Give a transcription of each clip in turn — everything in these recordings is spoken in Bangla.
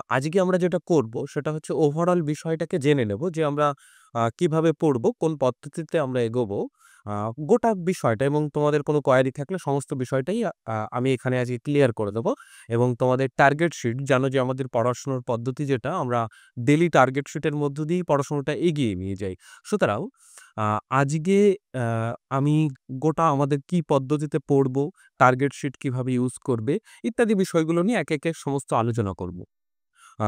আজকে আমরা যেটা করব সেটা হচ্ছে ওভারঅল বিষয়টাকে জেনে নেব যে আমরা কিভাবে পড়ব, কোন পদ্ধতিতে আমরা এগোবো। আ গোটা বিষয়টা এবং তোমাদের কোনো কোয়েরি থাকলে সমস্ত বিষয়টাই আমি এখানে আজকে ক্লিয়ার করে দেব এবং তোমাদের টার্গেট শিট জানো যে আমাদের পড়াশোনার পদ্ধতি যেটা আমরা ডেইলি টার্গেট শিটের মধ্য দিয়েই পড়াশোনাটা এগিয়ে নিয়ে যাই। সুতরাং আ আজকে আ আমি গোটা আমাদের কি পদ্ধতিতে পড়ব, টার্গেট শিট কিভাবে ইউজ করবে ইত্যাদি বিষয়গুলো নিয়ে একে, একে সমস্ত আলোচনা করব। আ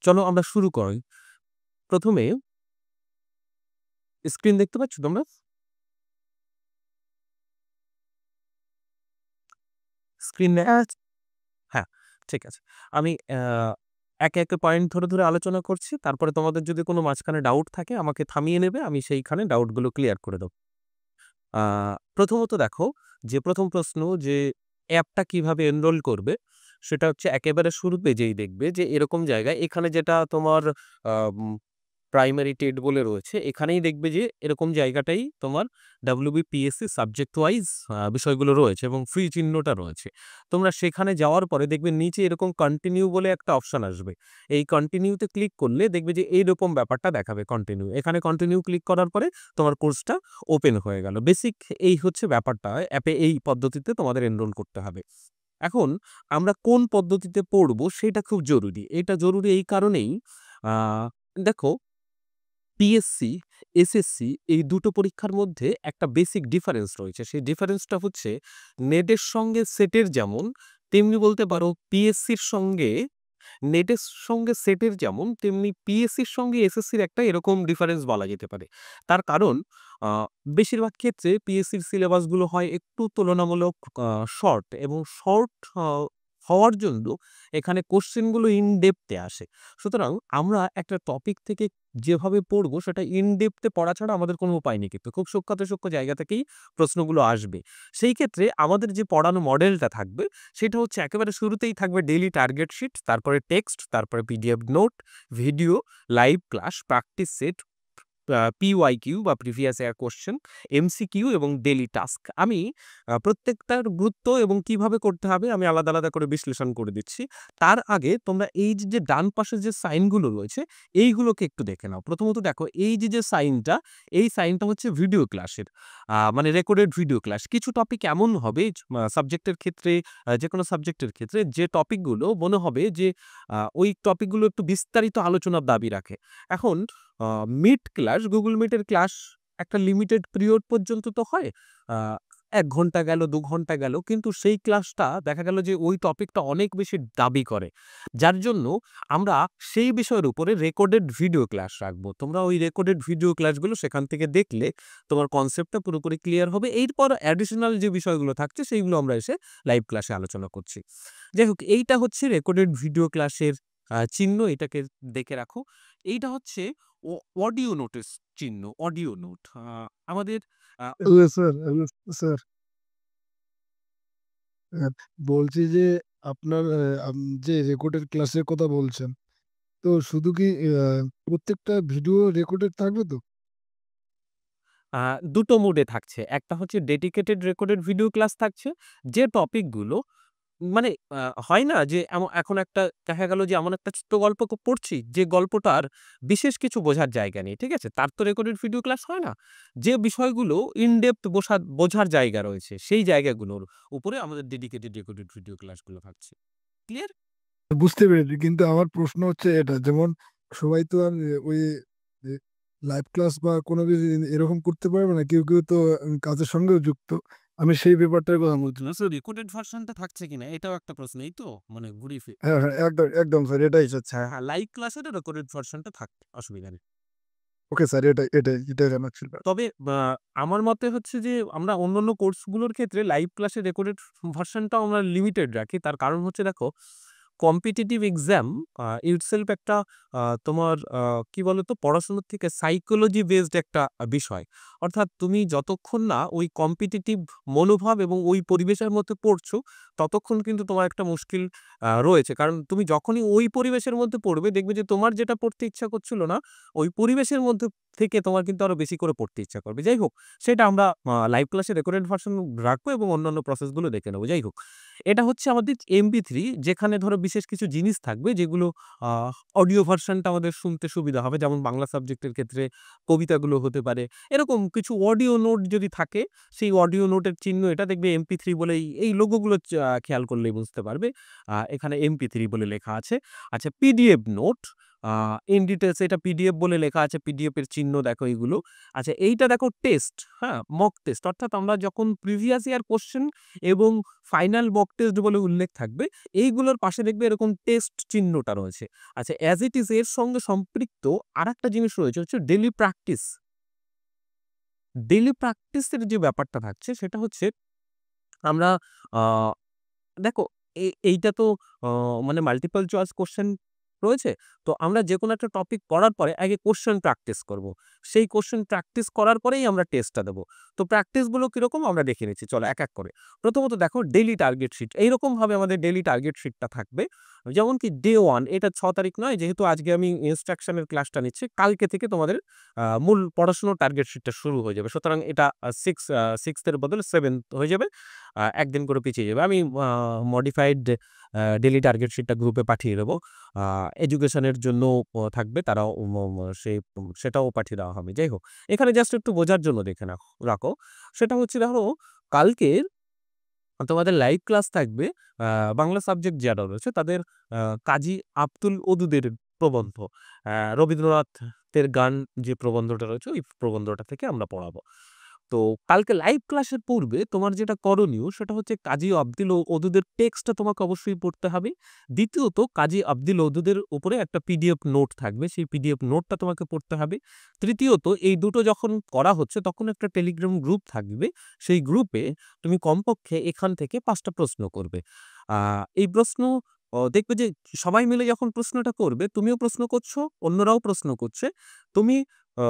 চলো আমরা শুরু করি। ১ম এ স্ক্রিন দেখতে পাচ্ছ তোমরা? স্ক্রিন হ্যাঁ, ঠিক আছে। আমি একে, একে পয়েন্ট ধরে, ধরে আলোচনা করছি। তারপরে তোমাদের যদি কোনো মাঝখানে ডাউট থাকে আমাকে থামিয়ে নেবে। আমি সেইখানে ডাউটগুলো ক্লিয়ার করে দেব। আ প্রথমত দেখো যে ১ম প্রশ্ন যে অ্যাপটা কিভাবে এনরোল করবে? সেটা হচ্ছে একেবারে শুরু পেজেই দেখবে যে এরকম জায়গায় এখানে যেটা তোমার আম প্রাইমারি টেট বলে রয়েছে, এখানেই দেখবে যে এরকম জায়গাটাই তোমার WBPSC সাবজেক্ট ওয়াইজ বিষয়গুলো রয়েছে এবং ফ্রি চিহ্নটা রয়েছে। তোমরা সেখানে যাওয়ার পরে দেখবে নিচে এরকম কন্টিনিউ বলে একটা অপশন আসবে। এই কন্টিনিউতে ক্লিক করলে দেখবে যে এইরকম ব্যাপারটা দেখাবে কন্টিনিউ। এখানে কন্টিনিউ ক্লিক করার পরে তোমার কোর্সটা ওপেন হয়ে গেল। বেসিক এই হচ্ছে ব্যাপারটা। অ্যাপে এই পদ্ধতিতে তোমাদের এনরোল করতে হবে। এখন আমরা কোন পদ্ধতিতে পড়বো সেটা খুব জরুরি। এটা জরুরি এই কারণেই আ দেখো পিএসসি, এসএসসি এই দুটো পরীক্ষার মধ্যে একটা বেসিক ডিফারেন্স রয়েছে। সেই ডিফারেন্সটা হচ্ছে নেটের সঙ্গে সেটের যেমন, তেমনি বলতে পারো পিএসসির সঙ্গে নেটের সঙ্গে সেটের যেমন, তেমনি পিএসসির সঙ্গে এসএসসির একটা এরকম ডিফারেন্স বলা যেতে পারে। তার কারণ আ বেশিরভাগ ক্ষেত্রে পিএসসির সিলেবাসগুলো হয় একটু তুলনামূলক শর্ট এবং শর্ট আ হওয়ার জন্য এখানে কোয়েশ্চেনগুলো ইন ডেপথ এ আসে। সুতরাং আমরা একটা টপিক থেকে যেভাবে পড়বো সেটা ইন ডেপথ এ পড়া ছাড়া আমাদের কোনো উপায় নেই কিন্তু। খুব সূক্ষ্মাতি সূক্ষ্ম জায়গা থেকেই প্রশ্নগুলো আসবে। সেই ক্ষেত্রে আমাদের যে পড়ানো মডেলটা থাকবে সেটা হচ্ছে একেবারে শুরুতেই থাকবে ডেইলি টার্গেট শিট, তারপরে টেক্সট, তারপরে PDF note, video, live class, practice set, PYQ বা প্রিভিয়াস ইয়ার কোয়েশ্চেন, এমসিকিউ এবং ডেইলি টাস্ক। আমি প্রত্যেকটার গুরুত্ব এবং কিভাবে করতে হবে আমি আলাদা, আলাদা করে বিশ্লেষণ করে দিচ্ছি। তার আগে তোমরা এই যে ডান পাশে যে সাইনগুলো রয়েছে এইগুলোকে একটু দেখে নাও। প্রথমত দেখো এই যে সাইনটা, এই সাইনটা হচ্ছে ভিডিও ক্লাসের। মানে রেকর্ডেড ভিডিও ক্লাস। কিছু টপিক এমন হবে সাবজেক্টের ক্ষেত্রে যেকোনো সাবজেক্টের ক্ষেত্রে যে টপিকগুলো মনে হবে যে ওই টপিকগুলো একটু বিস্তারিত আলোচনার দাবি রাখে। এখন আ মিট ক্লাস, Google Meet এর ক্লাস একটা লিমিটেড পিরিয়ড পর্যন্ত তো হয়। আ ১ ঘন্টা গেল, ২ ঘন্টা গেল। কিন্তু সেই ক্লাসটা দেখা গেল যে ওই টপিকটা অনেক বেশি দাবি করে। যার জন্য আমরা সেই বিষয়ের উপরে রেকর্ডেড ভিডিও ক্লাস রাখবো। তোমরা ওই রেকর্ডেড ভিডিও ক্লাসগুলো সেখান থেকে দেখলে তোমার কনসেপ্টটা পুরোপুরি ক্লিয়ার হবে। এরপর অ্যাডিশনাল যে বিষয়গুলো থাকছে সেইগুলো আমরা এসে লাইভ ক্লাসে আলোচনা করছি। যাই হোক এইটা হচ্ছে রেকর্ডেড ভিডিও ক্লাসের চিহ্ন, এটাকে দেখে রাখো। এইটা হচ্ছে ও অডিও নোটের চিহ্ন, অডিও নোট। আমাদের আ হ্যালো স্যার, হ্যালো স্যার। অ্যা বলছি যে আপনার যে রেকর্ডের ক্লাসের কথা বলছেন, তো শুধু কি প্রত্যেকটা ভিডিও রেকর্ডেড থাকবে তো? আ ২ টো মুডে থাকছে। একটা হচ্ছে ডেডিকেটেড রেকর্ডেড ভিডিও ক্লাস থাকছে, যে টপিকগুলো মানে হয় না যে এখন একটা দেখা গেল যে এমন একটা ছোট্ট গল্প পড়ছি, যে গল্পটার বিশেষ কিছু বোঝার জায়গা নেই। ঠিক আছে? তার তো রেকর্ডেড ভিডিও ক্লাস হয় না? যে বিষয়গুলো ইন ডেপথ বোঝার জায়গা রয়েছে, সেই জায়গাগুলোর উপরে আমাদের ডেডিকেটেড রেকর্ডেড ভিডিও ক্লাসগুলো থাকছে। ক্লিয়ার? বুঝতে পেরেছি। কিন্তু আমার প্রশ্ন হচ্ছে এটা, যেমন সবাই তো আর ওই এ লাইভ ক্লাস বা কোনো কিছু এরকম করতে পারবে না। কেউ, কেউ তো কাজের সঙ্গেও যুক্ত। আমি সেই ব্যাপারটার কথা বলছিলাম। না স্যার, রেকর্ডেড ভার্শনটা থাকছে কিনা এটাও একটা প্রশ্ন। এই তো মানে ঘুরিয়ে হ্যাঁ, হ্যাঁ, একদম, একদম স্যার এটাই চাচ্ছি। হ্যাঁ, হ্যাঁ, লাইভ ক্লাসেরও রেকর্ডেড ভার্শনটা থাকবে। অসুবিধা নেই। ওকে স্যার, এটাই জানার ছিল। তবে আমার মতে হচ্ছে যে আমরা অন্যান্য কোর্সগুলোর ক্ষেত্রে লাইভ ক্লাসে রেকর্ডেড ভার্শনটাও আমরা লিমিটেড রাখি। তার কারণ হচ্ছে দেখো কম্পিটিটিভ এক্সাম ইটসেলফ একটা তোমার কি বলতো পড়াশোনার থেকে সাইকোলজি বেসড একটা বিষয়। অর্থাৎ তুমি যতক্ষণ না ওই কম্পিটিটিভ মনোভাব এবং ওই পরিবেশের মধ্যে পড়ছো, ততক্ষণ কিন্তু তোমার একটা মুশকিল রয়েছে। কারণ তুমি যখনই ওই পরিবেশের মধ্যে পড়বে দেখবে যে তোমার যেটা পড়তে ইচ্ছা করছিল না, ওই পরিবেশের মধ্যে থেকে তোমার কিন্তু আরো বেশি করে পড়তে ইচ্ছা করবে। যাই হোক, সেটা আমরা লাইভ ক্লাসে রেকর্ডেড ভার্সন রাখবো এবং অন্যান্য প্রসেসগুলো দেখে নেবো। যাই হোক, এটা হচ্ছে আমাদের MP3, যেখানে ধরো বিশেষ কিছু জিনিস থাকবে যেগুলো আ অডিও ভার্সনটা আমাদের শুনতে সুবিধা হবে। যেমন বাংলা সাবজেক্টের ক্ষেত্রে কবিতাগুলো হতে পারে। এরকম কিছু অডিও নোট যদি থাকে, সেই অডিও নোটের চিহ্ন এটা দেখবে MP3 বলেই, এই লোগোগুলো খেয়াল করলেই বুঝতে পারবে। এখানে MP3 বলে লেখা আছে। আচ্ছা, PDF note, a in details এটা পিডিএফ বলে লেখা আছে, পিডিএফ এর চিহ্ন দেখো এইগুলো। আচ্ছা, এইটা দেখো টেস্ট, হ্যাঁ? মক টেস্ট, অর্থাৎ আমরা যখন প্রিভিয়াস ইয়ার কোয়েশ্চেন এবং ফাইনাল মক টেস্ট বলে উল্লেখ থাকবে, এইগুলোর পাশে দেখবে এরকম টেস্ট চিহ্নটা রয়েছে। আচ্ছা, অ্যাজ ইট ইজ এর সঙ্গে সম্পৃক্ত আরেকটা জিনিস রয়েছে হচ্ছে ডেইলি প্র্যাকটিস। ডেইলি প্র্যাকটিসের যে ব্যাপারটা থাকছে সেটা হচ্ছে আমরা আ দেখো, এইটা তো অ মানে মাল্টিপল চয়েস কোয়েশ্চেন রয়েছে। তো আমরা যেকোনো একটা টপিক পড়ার পরে আগে কোয়েশ্চেন প্র্যাকটিস করব। সেই কোয়েশ্চেন প্র্যাকটিস করার পরেই আমরা টেস্টটা দেব। তো প্র্যাকটিস গুলো কিরকম আমরা দেখে নিচ্ছি। চলো এক, এক করে। প্রথমত দেখো ডেইলি টার্গেট শিট। এইরকমভাবে আমাদের ডেইলি টার্গেট শিটটা থাকবে। যেমন কি ডে 1 এটা ৬ তারিখ নয়, যেহেতু আজকে আমি ইনস্ট্রাকশন এর ক্লাসটা নিচ্ছি, কালকে থেকে তোমাদের মূল পড়াশোনার টার্গেট শিটটা শুরু হয়ে যাবে। সুতরাং এটা 6 এর বদলে 7 হয়ে যাবে। একদিন করে পিছিয়ে যাবে। আমি মডিফাইড ডেইলি টার্গেট শিটটা গ্রুপে পাঠিয়ে দেবো। আ এডুকেশনের জন্যও থাকবে, তারাও সেটাও পাঠিয়ে দেওয়া হবে। যাই হোক, এখানে জাস্ট একটু বোঝার জন্য দেখে রাখো। সেটা হচ্ছে ধরো কালকের তোমাদের লাইভ ক্লাস থাকবে আ বাংলা সাবজেক্ট যারা রয়েছে তাদের আ কাজী আব্দুল ওদুদের প্রবন্ধ। রবীন্দ্রনাথের গান যে প্রবন্ধটা রয়েছে ওই প্রবন্ধটা থেকে আমরা পড়াবো। তো কালকে লাইভ ক্লাসের পূর্বে তোমার যেটা করণীয় সেটা হচ্ছে কাজী আব্দুল ওদুদের টেক্সটটা তোমাকে অবশ্যই পড়তে হবে। দ্বিতীয়ত কাজী আব্দুল ওদুদের উপরে একটা পিডিএফ নোট থাকবে। সেই পিডিএফ নোটটা তোমাকে পড়তে হবে। তৃতীয়ত এই দুটো যখন করা হচ্ছে তখন একটা টেলিগ্রাম গ্রুপ থাকবে। সেই গ্রুপে তুমি কমপক্ষে এখান থেকে ৫ টা প্রশ্ন করবে। আ এই প্রশ্ন দেখবে যে সবাই মিলে যখন প্রশ্নটা করবে, তুমিও প্রশ্ন করছো, অন্যরাও প্রশ্ন করছে। তুমি অ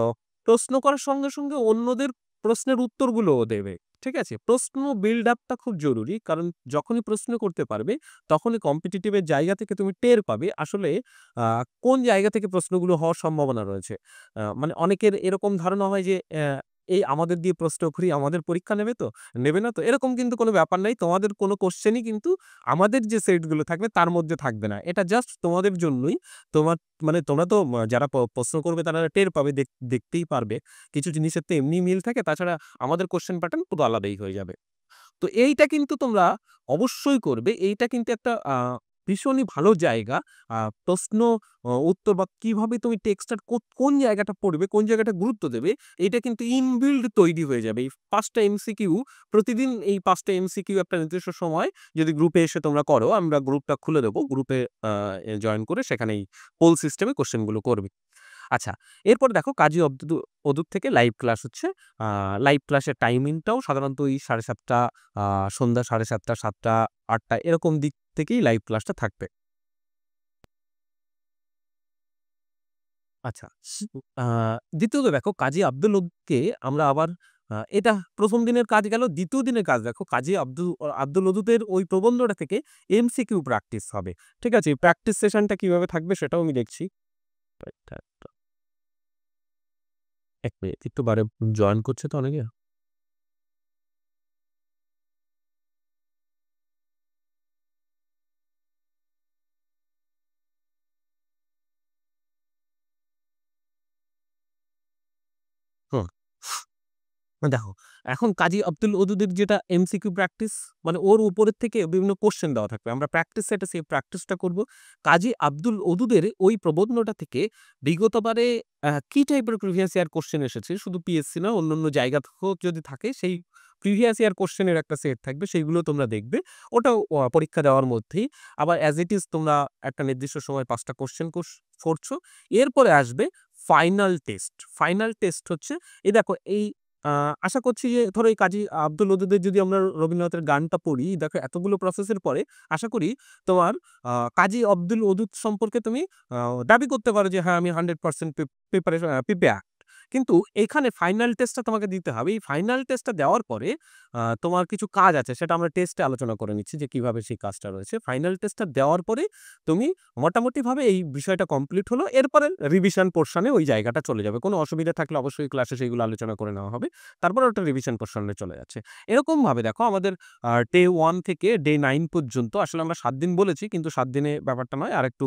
প্রশ্ন করার সঙ্গে, সঙ্গে অন্যদের প্রশ্নের উত্তরগুলোও দেবে। ঠিক আছে? প্রশ্ন বিল্ড আপটা খুব জরুরি। কারণ যখনই প্রশ্ন করতে পারবে, তখনই কম্পিটিটিভ এর জায়গা থেকে তুমি টের পাবে আসলে আ কোন জায়গা থেকে প্রশ্নগুলো হওয়ার সম্ভাবনা রয়েছে। মানে অনেকের এরকম ধারণা হয় যে এই আমাদের দিয়ে প্রশ্ন করিয়ে আমাদের পরীক্ষা নেবে তো? নেবে না তো? এরকম কিন্তু কোনো ব্যাপার নাই। তোমাদের কোনো কোয়েশ্চেনই কিন্তু আমাদের যে সেটগুলো থাকবে তার মধ্যে থাকবে না। এটা জাস্ট তোমাদের জন্যই। তোমার মানে তোমরা তো যারা প্রশ্ন করবে তারা টের পাবে, দেখতেই পারবে। কিছু জিনিসের তো এমনিই মিল থাকে। তাছাড়া আমাদের কোয়েশ্চেন প্যাটার্ন পুরো আলাদাই হয়ে যাবে। তো এইটা কিন্তু তোমরা অবশ্যই করবে। এইটা কিন্তু একটা ভীষণই ভালো জায়গা। প্রশ্ন উত্তর বা কিভাবে তুমি টেক্সটটার কোন জায়গাটা পড়বে, কোন জায়গাটা গুরুত্ব দেবে, এটা কিন্তু ইনবিল্ড তৈরি হয়ে যাবে। এই ৫ টা এমসিকিউ প্রতিদিন, এই ৫ টা এমসিকিউ একটা নির্দিষ্ট সময় যদি গ্রুপে এসে তোমরা করো, আমরা গ্রুপটা খুলে দেব। গ্রুপে আ জয়েন করে সেখানেই পোল সিস্টেমে কোয়েশ্চেনগুলো করবে। আচ্ছা, এরপর দেখো কাজী অদূর থেকে লাইভ ক্লাস হচ্ছে। আ লাইভ ক্লাসের টাইমিংটাও সাধারণত ওই ৭:৩০ আ সন্ধ্যা ৭:৩০, ৭টা, ৮টা এরকম দিক থেকেই লাইভ ক্লাসটা থাকবে। আচ্ছা, আ দ্বিতীয়ত দেখো কাজী আব্দুল ওদুদকে আমরা আবার এটা ১ম দিনের কাজ গেল। ২য় দিনের কাজ দেখো কাজী আব্দুল ওদুদের ওই প্রবন্ধটা থেকে এমসিকিউ প্র্যাকটিস হবে। ঠিক আছে? প্র্যাকটিস সেশনটা কিভাবে থাকবে সেটাও আমি দেখছি। এটা একটা ১ মিনিট একটু জয়েন করছে তো অনেকে। হুম। দেখো, এখন কাজী আব্দুল ওদুদের যেটা এমসিকিউ প্র্যাকটিস, মানে ওর উপরের থেকে বিভিন্ন কোয়েশ্চেন দেওয়া থাকবে। আমরা প্র্যাকটিস সেটে সেই প্র্যাকটিসটা করব। কাজী আব্দুল ওদুদের ওই প্রবন্ধটা থেকে বিগতবারে কি টাইপের প্রিভিয়াস ইয়ার কোয়েশ্চেন এসেছে, শুধু পিএসসি না অন্যান্য জায়গা থেকেও যদি থাকে, সেই প্রিভিয়াস ইয়ার কোয়েশ্চেন এর একটা সেট থাকবে, সেইগুলো তোমরা দেখবে। ওটাও পরীক্ষা দেওয়ার মধ্যেই। আবার অ্যাজ ইট ইজ তোমরা একটা নির্দিষ্ট সময় ৫ টা কোয়েশ্চেন করছো। এরপরে আসবে ফাইনাল টেস্ট। ফাইনাল টেস্ট হচ্ছে এই দেখো, এই আ আশা করছি যে ধরো এই কাজী আব্দুল ওদুদের যদি আমরা রবীন্দ্রনাথের গানটা পড়ি, দেখো এতগুলো প্রসেসের পরে আশা করি তোমার কাজী আব্দুল ওদুদ সম্পর্কে তুমি আ দাবি করতে পারো যে হ্যাঁ, আমি 100% প্রিপারেশন প্রিপেয়ার্ড। কিন্তু এখানে ফাইনাল টেস্টটা তোমাকে দিতে হবে। এই ফাইনাল টেস্টটা দেওয়ার পরে তোমার কিছু কাজ আছে, সেটা আমরা টেস্টে আলোচনা করে নিচ্ছি যে কিভাবে সেই কাজটা রয়েছে। ফাইনাল টেস্টটা দেওয়ার পরে তুমি মোটামুটিভাবে এই বিষয়টা কমপ্লিট হলো। এরপরে রিভিশন পোরশনে ওই জায়গাটা চলে যাবে। কোনো অসুবিধা থাকলে অবশ্যই ক্লাসে সেগুলো আলোচনা করে নেওয়া হবে। তারপরে ওটা রিভিশন পোরশনে চলে যাচ্ছে। এরকমভাবে দেখো আমাদের ডে 1 থেকে ডে 9 পর্যন্ত আসলে আমরা ৭ দিন বলেছি, কিন্তু ৭ দিনে ব্যাপারটা নয়, আরেকটু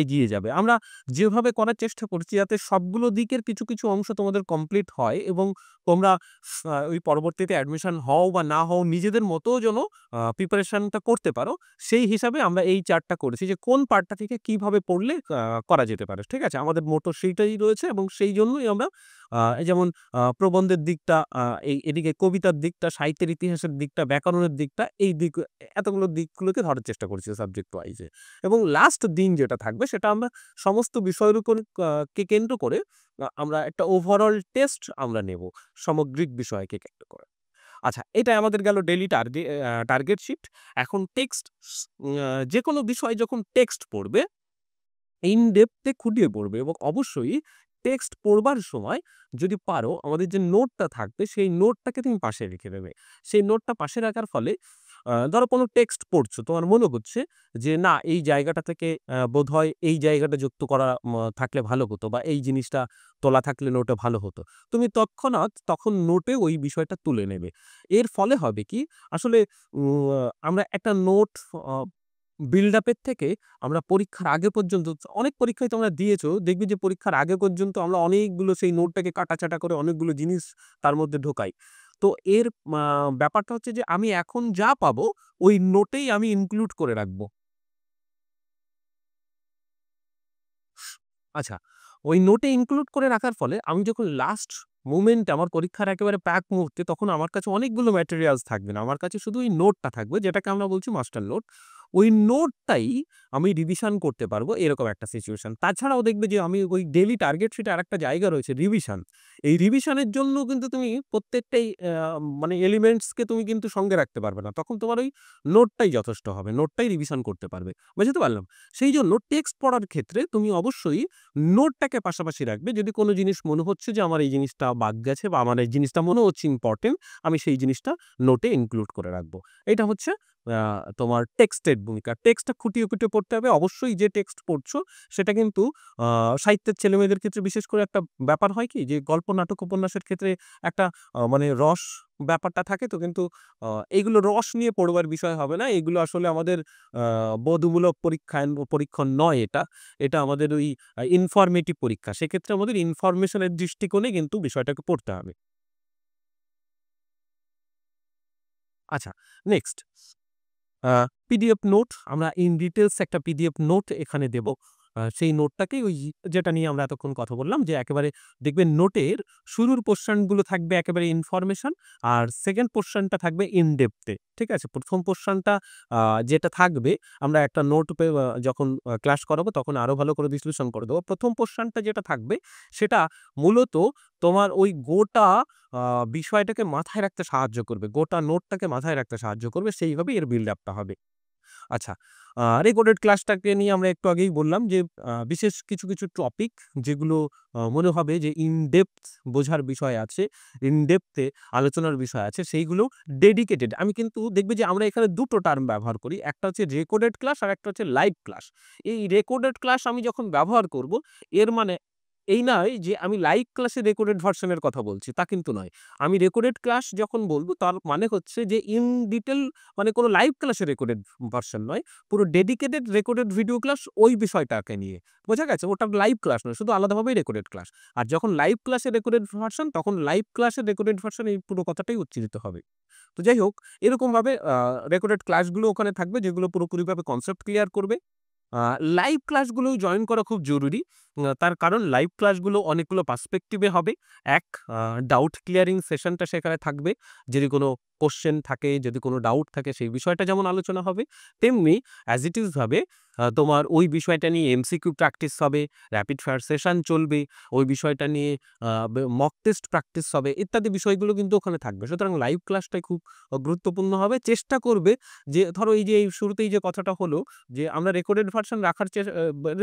এগিয়ে যাবে। আমরা যেভাবে করার চেষ্টা করছি যাতে সবগুলো দিকের কিছু, কিছু অংশ তোমাদের কমপ্লিট হয় এবং তোমরা ওই পরবর্তীতে অ্যাডমিশন হও বা না হও নিজেদের মতো যেন প্রিপারেশনটা করতে পারো, সেই হিসাবে আমরা এই চার্টটা করেছি যে কোন পার্টটা থেকে কিভাবে পড়লে করা যেতে পারে। ঠিক আছে? আমাদের মোটো সেইটাই রয়েছে এবং সেই জন্যই আমরা এই যেমন প্রবন্ধের দিকটা, এদিকে কবিতার দিকটা, সাহিত্যের ইতিহাসের দিকটা, ব্যাকরণের দিকটা, এই এতগুলো দিকগুলোকে ধরার চেষ্টা করছি সাবজেক্ট ওয়াইজে। এবং লাস্ট দিন যেটা থাকবে সেটা আমরা সমস্ত বিষয়ের উপর কে কেন্দ্র করে আমরা একটা ওভারঅল টেস্ট আমরা নেব সামগ্রিক বিষয়কে কেন্দ্র করে। আচ্ছা, এটা আমাদের গেল ডেইলি টার্গেট শিট। এখন টেক্সট, যেকোনো বিষয় যখন টেক্সট পড়বে ইন ডেপথ এ খুঁটিয়ে পড়বে এবং অবশ্যই টেক্সট পড়বার সময় যদি পারো আমাদের যে নোটটা থাকবে সেই নোটটাকে তুমি পাশে রেখে দেবে। সেই নোটটা পাশে রাখার ফলে ধরো কোনো টেক্সট পড়ছো, তোমার মনে হচ্ছে যে না এই জায়গাটা থেকে বোধহয় এই জায়গাটা যুক্ত করা থাকলে ভালো হতো বা এই জিনিসটা তোলা থাকলে নোটে ভালো হতো। তুমি তৎক্ষণাৎ তখন নোটে ওই বিষয়টা তুলে নেবে। এর ফলে হবে কি আসলে আমরা একটা নোট আ বিল্ড আপ এর থেকে আমরা পরীক্ষার আগে পর্যন্ত অনেক পরীক্ষায় তোমরা দিয়েছো। দেখবে যে পরীক্ষার আগে পর্যন্ত আমরা অনেকগুলো সেই নোটটাকে কাটাছাঁটা করে অনেকগুলো জিনিস তার মধ্যে ঢোকাই। তো এর আ ব্যাপারটা হচ্ছে যে আমি এখন যা পাবো ওই নোটেই আমি ইনক্লুড করে রাখবো। আচ্ছা, ওই নোটে ইনক্লুড করে রাখার ফলে আমি যখন লাস্ট মোমেন্টে আমার পরীক্ষার একেবারে প্যাক মুহূর্তে তখন আমার কাছে অনেকগুলো ম্যাটেরিয়ালস থাকবে না। আমার কাছে শুধু ওই নোটটা থাকবে যেটাকে আমরা বলছি মাস্টার নোট। ওই নোটটাই আমি রিভিশন করতে পারবো এরকম একটা সিচুয়েশন। তাছাড়াও দেখবে যে আমি ওই ডেইলি টার্গেট শিটে আরেকটা জায়গা রয়েছে রিভিশন। এই রিভিশনের জন্য কিন্তু তুমি প্রত্যেকটাই মানে এলিমেন্টস কে তুমি কিন্তু সঙ্গে রাখতে পারবে না। তখন তোমার ওই নোটটাই যথেষ্ট হবে। নোটটাই রিভিশন করতে পারবে। বুঝাতে পারলাম? সেইজন্য টেক্সট পড়ার ক্ষেত্রে তুমি অবশ্যই নোটটাকে পাশাপাশি রাখবে। যদি কোনো জিনিস মনে হচ্ছে যে আমার এই জিনিসটা বাদ গেছে বা আমার এই জিনিসটা মনে হচ্ছে ইম্পোর্টেন্ট, আমি সেই জিনিসটা নোটে ইনক্লুড করে রাখবো। এটা হচ্ছে আ তোমার টেক্সটের ভূমিকা। টেক্সটটা খুঁটিয়ে, খুঁটিয়ে পড়তে হবে। অবশ্যই যে টেক্সট পড়ছো সেটা কিন্তু আ সাহিত্যের ছেলেমেয়েদের ক্ষেত্রে বিশেষ করে একটা ব্যাপার হয় কি যে গল্প, নাটক, উপন্যাসের ক্ষেত্রে একটা মানে রস ব্যাপারটা থাকে তো, কিন্তু আ এগুলো রস নিয়ে পড়বার বিষয় হবে না। এগুলো আসলে আমাদের আ বোধমূলক পরীক্ষণ নয় এটা। এটা আমাদের ওই ইনফরমেটিভ পরীক্ষা। সেক্ষেত্রে আমাদের ইনফরমেশন এর দৃষ্টিকোণে কিন্তু বিষয়টাকে পড়তে হবে। আচ্ছা, নেক্সট আ পিডিএফ নোট আমরা ইন ডিটেইলস একটা পিডিএফ নোট এখানে দেব। সেই নোটটাকেই ওই যেটা নিয়ে আমরা এতক্ষণ কথা বললাম যে একেবারে দেখবেন নোটের শুরুর পোরশন গুলো থাকবে একেবারে ইনফরমেশন আর সেকেন্ড পোরশনটা থাকবে ইন ডেপথ এ। ঠিক আছে? ১ম পোরশনটা আ যেটা থাকবে আমরা একটা নোট যখন ক্লাস করাবো তখন আরো ভালো করে বিশ্লেষণ করে দেব। ১ম পোরশনটা যেটা থাকবে সেটা মূলত তোমার ওই গোটা আ বিষয়টাকে মাথায় রাখতে সাহায্য করবে। গোটা নোটটাকে মাথায় রাখতে সাহায্য করবে। সেইভাবে এর বিল্ড আপটা হবে। আচ্ছা, রেকর্ডেড ক্লাসটাকে নিয়ে আমরা একটু আগেই বললাম যে বিশেষ কিছু, কিছু টপিক যেগুলো মনে হবে যে ইন ডেপথ বোঝার বিষয় আছে, ইন ডেপথ এ আলোচনার বিষয় আছে সেইগুলো ডেডিকেটেড। আমি কিন্তু দেখবে যে আমরা এখানে ২ টো টার্ম ব্যবহার করি। একটা হচ্ছে রেকর্ডেড ক্লাস আরেকটা হচ্ছে লাইভ ক্লাস। এই রেকর্ডেড ক্লাস আমি যখন ব্যবহার করব এর মানে এই নয় যে আমি লাইভ ক্লাসে রেকর্ডেড ভার্শন এর কথা বলছি, তা কিন্তু নয়। আমি রেকর্ডেড ক্লাস যখন বলব তার মানে হচ্ছে যে ইন ডিটেইল মানে কোনো লাইভ ক্লাসের রেকর্ডেড ভার্শন নয়। পুরো ডেডিকেটেড রেকর্ডেড ভিডিও ক্লাস ওই বিষয়টাকে নিয়ে। বোঝা গেছে? ওটা লাইভ ক্লাস নয়, শুধু আলাদাভাবেই রেকর্ডেড ক্লাস। আর যখন লাইভ ক্লাসের রেকর্ডেড ভার্শন তখন লাইভ ক্লাসের রেকর্ডেড ভার্শন এই পুরো কথাটাই উচ্চারিত হবে। তো যাই হোক, এরকমভাবে রেকর্ডেড ক্লাসগুলো ওখানে থাকবে যেগুলো পুরোপুরিভাবে কনসেপ্ট ক্লিয়ার করবে। আ লাইভ ক্লাসগুলো জয়েন করা খুব জরুরি। তার কারণ লাইভ ক্লাসগুলো অনেকগুলো পার্সপেক্টিভ এ হবে। এক, আ ডাউট ক্লিয়ারিং সেশনটা সেখানে থাকবে। যদি কোনো কোশ্চেন থাকে, যদি কোনো ডাউট থাকে সেই বিষয়টা যেমন আলোচনা হবে, তেমনি অ্যাজ ইট ইজ ভাবে তোমার ওই বিষয়টা নিয়ে এমসিকিউ প্র্যাকটিস হবে, র‍্যাপিড ফায়ার সেশন চলবে, ওই বিষয়টা নিয়ে মক টেস্ট প্র্যাকটিস হবে ইত্যাদি বিষয়গুলো কিন্তু ওখানে থাকবে। সুতরাং লাইভ ক্লাসটাই খুব গুরুত্বপূর্ণ হবে। চেষ্টা করবে যে ধরো এই যে এই শুরুতেই যে কথাটা হলো যে আমরা রেকর্ডেড ভার্সন রাখার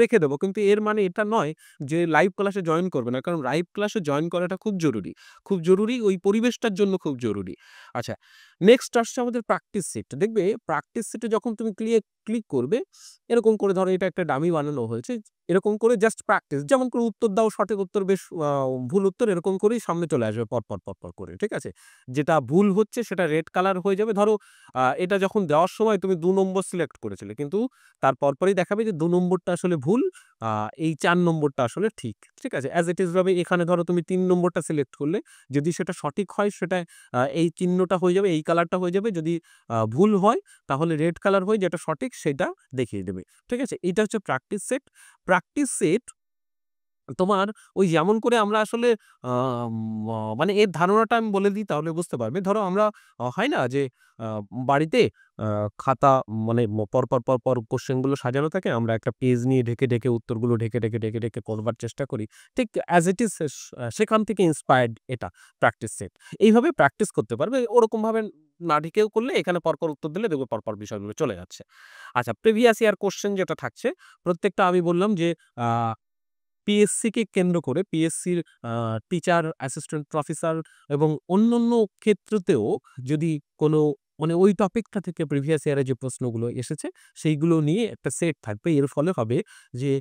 রেখে দেবো। কিন্তু এর মানে এটা নয় যে লাইভ ক্লাসে জয়েন করবে না। কারণ লাইভ ক্লাসে জয়েন করাটা খুব জরুরি। খুব জরুরি, ওই পরিবেশটার জন্য খুব জরুরি। আচ্ছা, নেক্সট আসছে আমাদের প্র্যাকটিস সেট। দেখবে প্র্যাকটিস সেটে যখন তুমি ক্লিক করবে, এরকম করে ধরো এটা একটা ডামি বানানো হয়েছে। এরকম করে জাস্ট প্র্যাকটিস। যেমন করে উত্তর দাও, সঠিক উত্তর বেশ ভুল উত্তর এরকম করেই সামনে চলে আসবে পরপর করে। ঠিক আছে? যেটা ভুল হচ্ছে সেটা রেড কালার হয়ে যাবে। ধরো এটা যখন দেওয়ার সময় তুমি ২ নম্বর সিলেক্ট করেছিলে। কিন্তু তার পরপরই দেখাবে যে ২ নম্বরটা আসলে ভুল, আ এই ৪ নম্বরটা আসলে ঠিক। ঠিক আছে? অ্যাজ ইট ইজ ভাবে এখানে ধরো তুমি ৩ নম্বরটা সিলেক্ট করলে। যদি সেটা সঠিক হয় সেটা এই চিহ্নটা হয়ে যাবে, এই কালারটা হয়ে যাবে। যদি ভুল হয় তাহলে রেড কালার হয়ে যেটা সঠিক সেটা দেখিয়ে দেবে। ঠিক আছে? এটা হচ্ছে প্র্যাকটিস সেট। প্র্যাকটিস সেট তোমার ওই যেমন করে আমরা আসলে আম মানে এর ধারণাটা আমি বলে দিই তাহলে বুঝতে পারবে। ধরো আমরা হয় না যে আ বাড়িতে আ খাতা মানে পরপর কোয়েশ্চেন গুলো সাজানো থাকে। আমরা একটা পেজ নিয়ে ঢেকে উত্তরগুলো ঢেকে করবার চেষ্টা করি। ঠিক অ্যাজ ইট ইজ সেখান থেকে ইন্সপায়ার্ড এটা প্র্যাকটিস সেট। এইভাবে প্র্যাকটিস করতে পারবে। ওরকমভাবে না ঢেকেও করলে এখানে পরপর উত্তর দিলে দেখবে পরপর বিষয়গুলো চলে যাচ্ছে। আচ্ছা, প্রিভিয়াস ইয়ার কোয়েশ্চেন যেটা থাকছে প্রত্যেকটা আমি বললাম যে আ পিএসসিকে কেন্দ্র করে পিএসসির টিচার, অ্যাসিস্ট্যান্ট প্রফেসর এবং অন্যান্য ক্ষেত্রতেও যদি কোনো মানে ওই টপিকটা থেকে প্রিভিয়াস ইয়ারে যে প্রশ্নগুলো এসেছে সেইগুলো নিয়ে একটা সেট থাকবে। এর ফলে হবে যে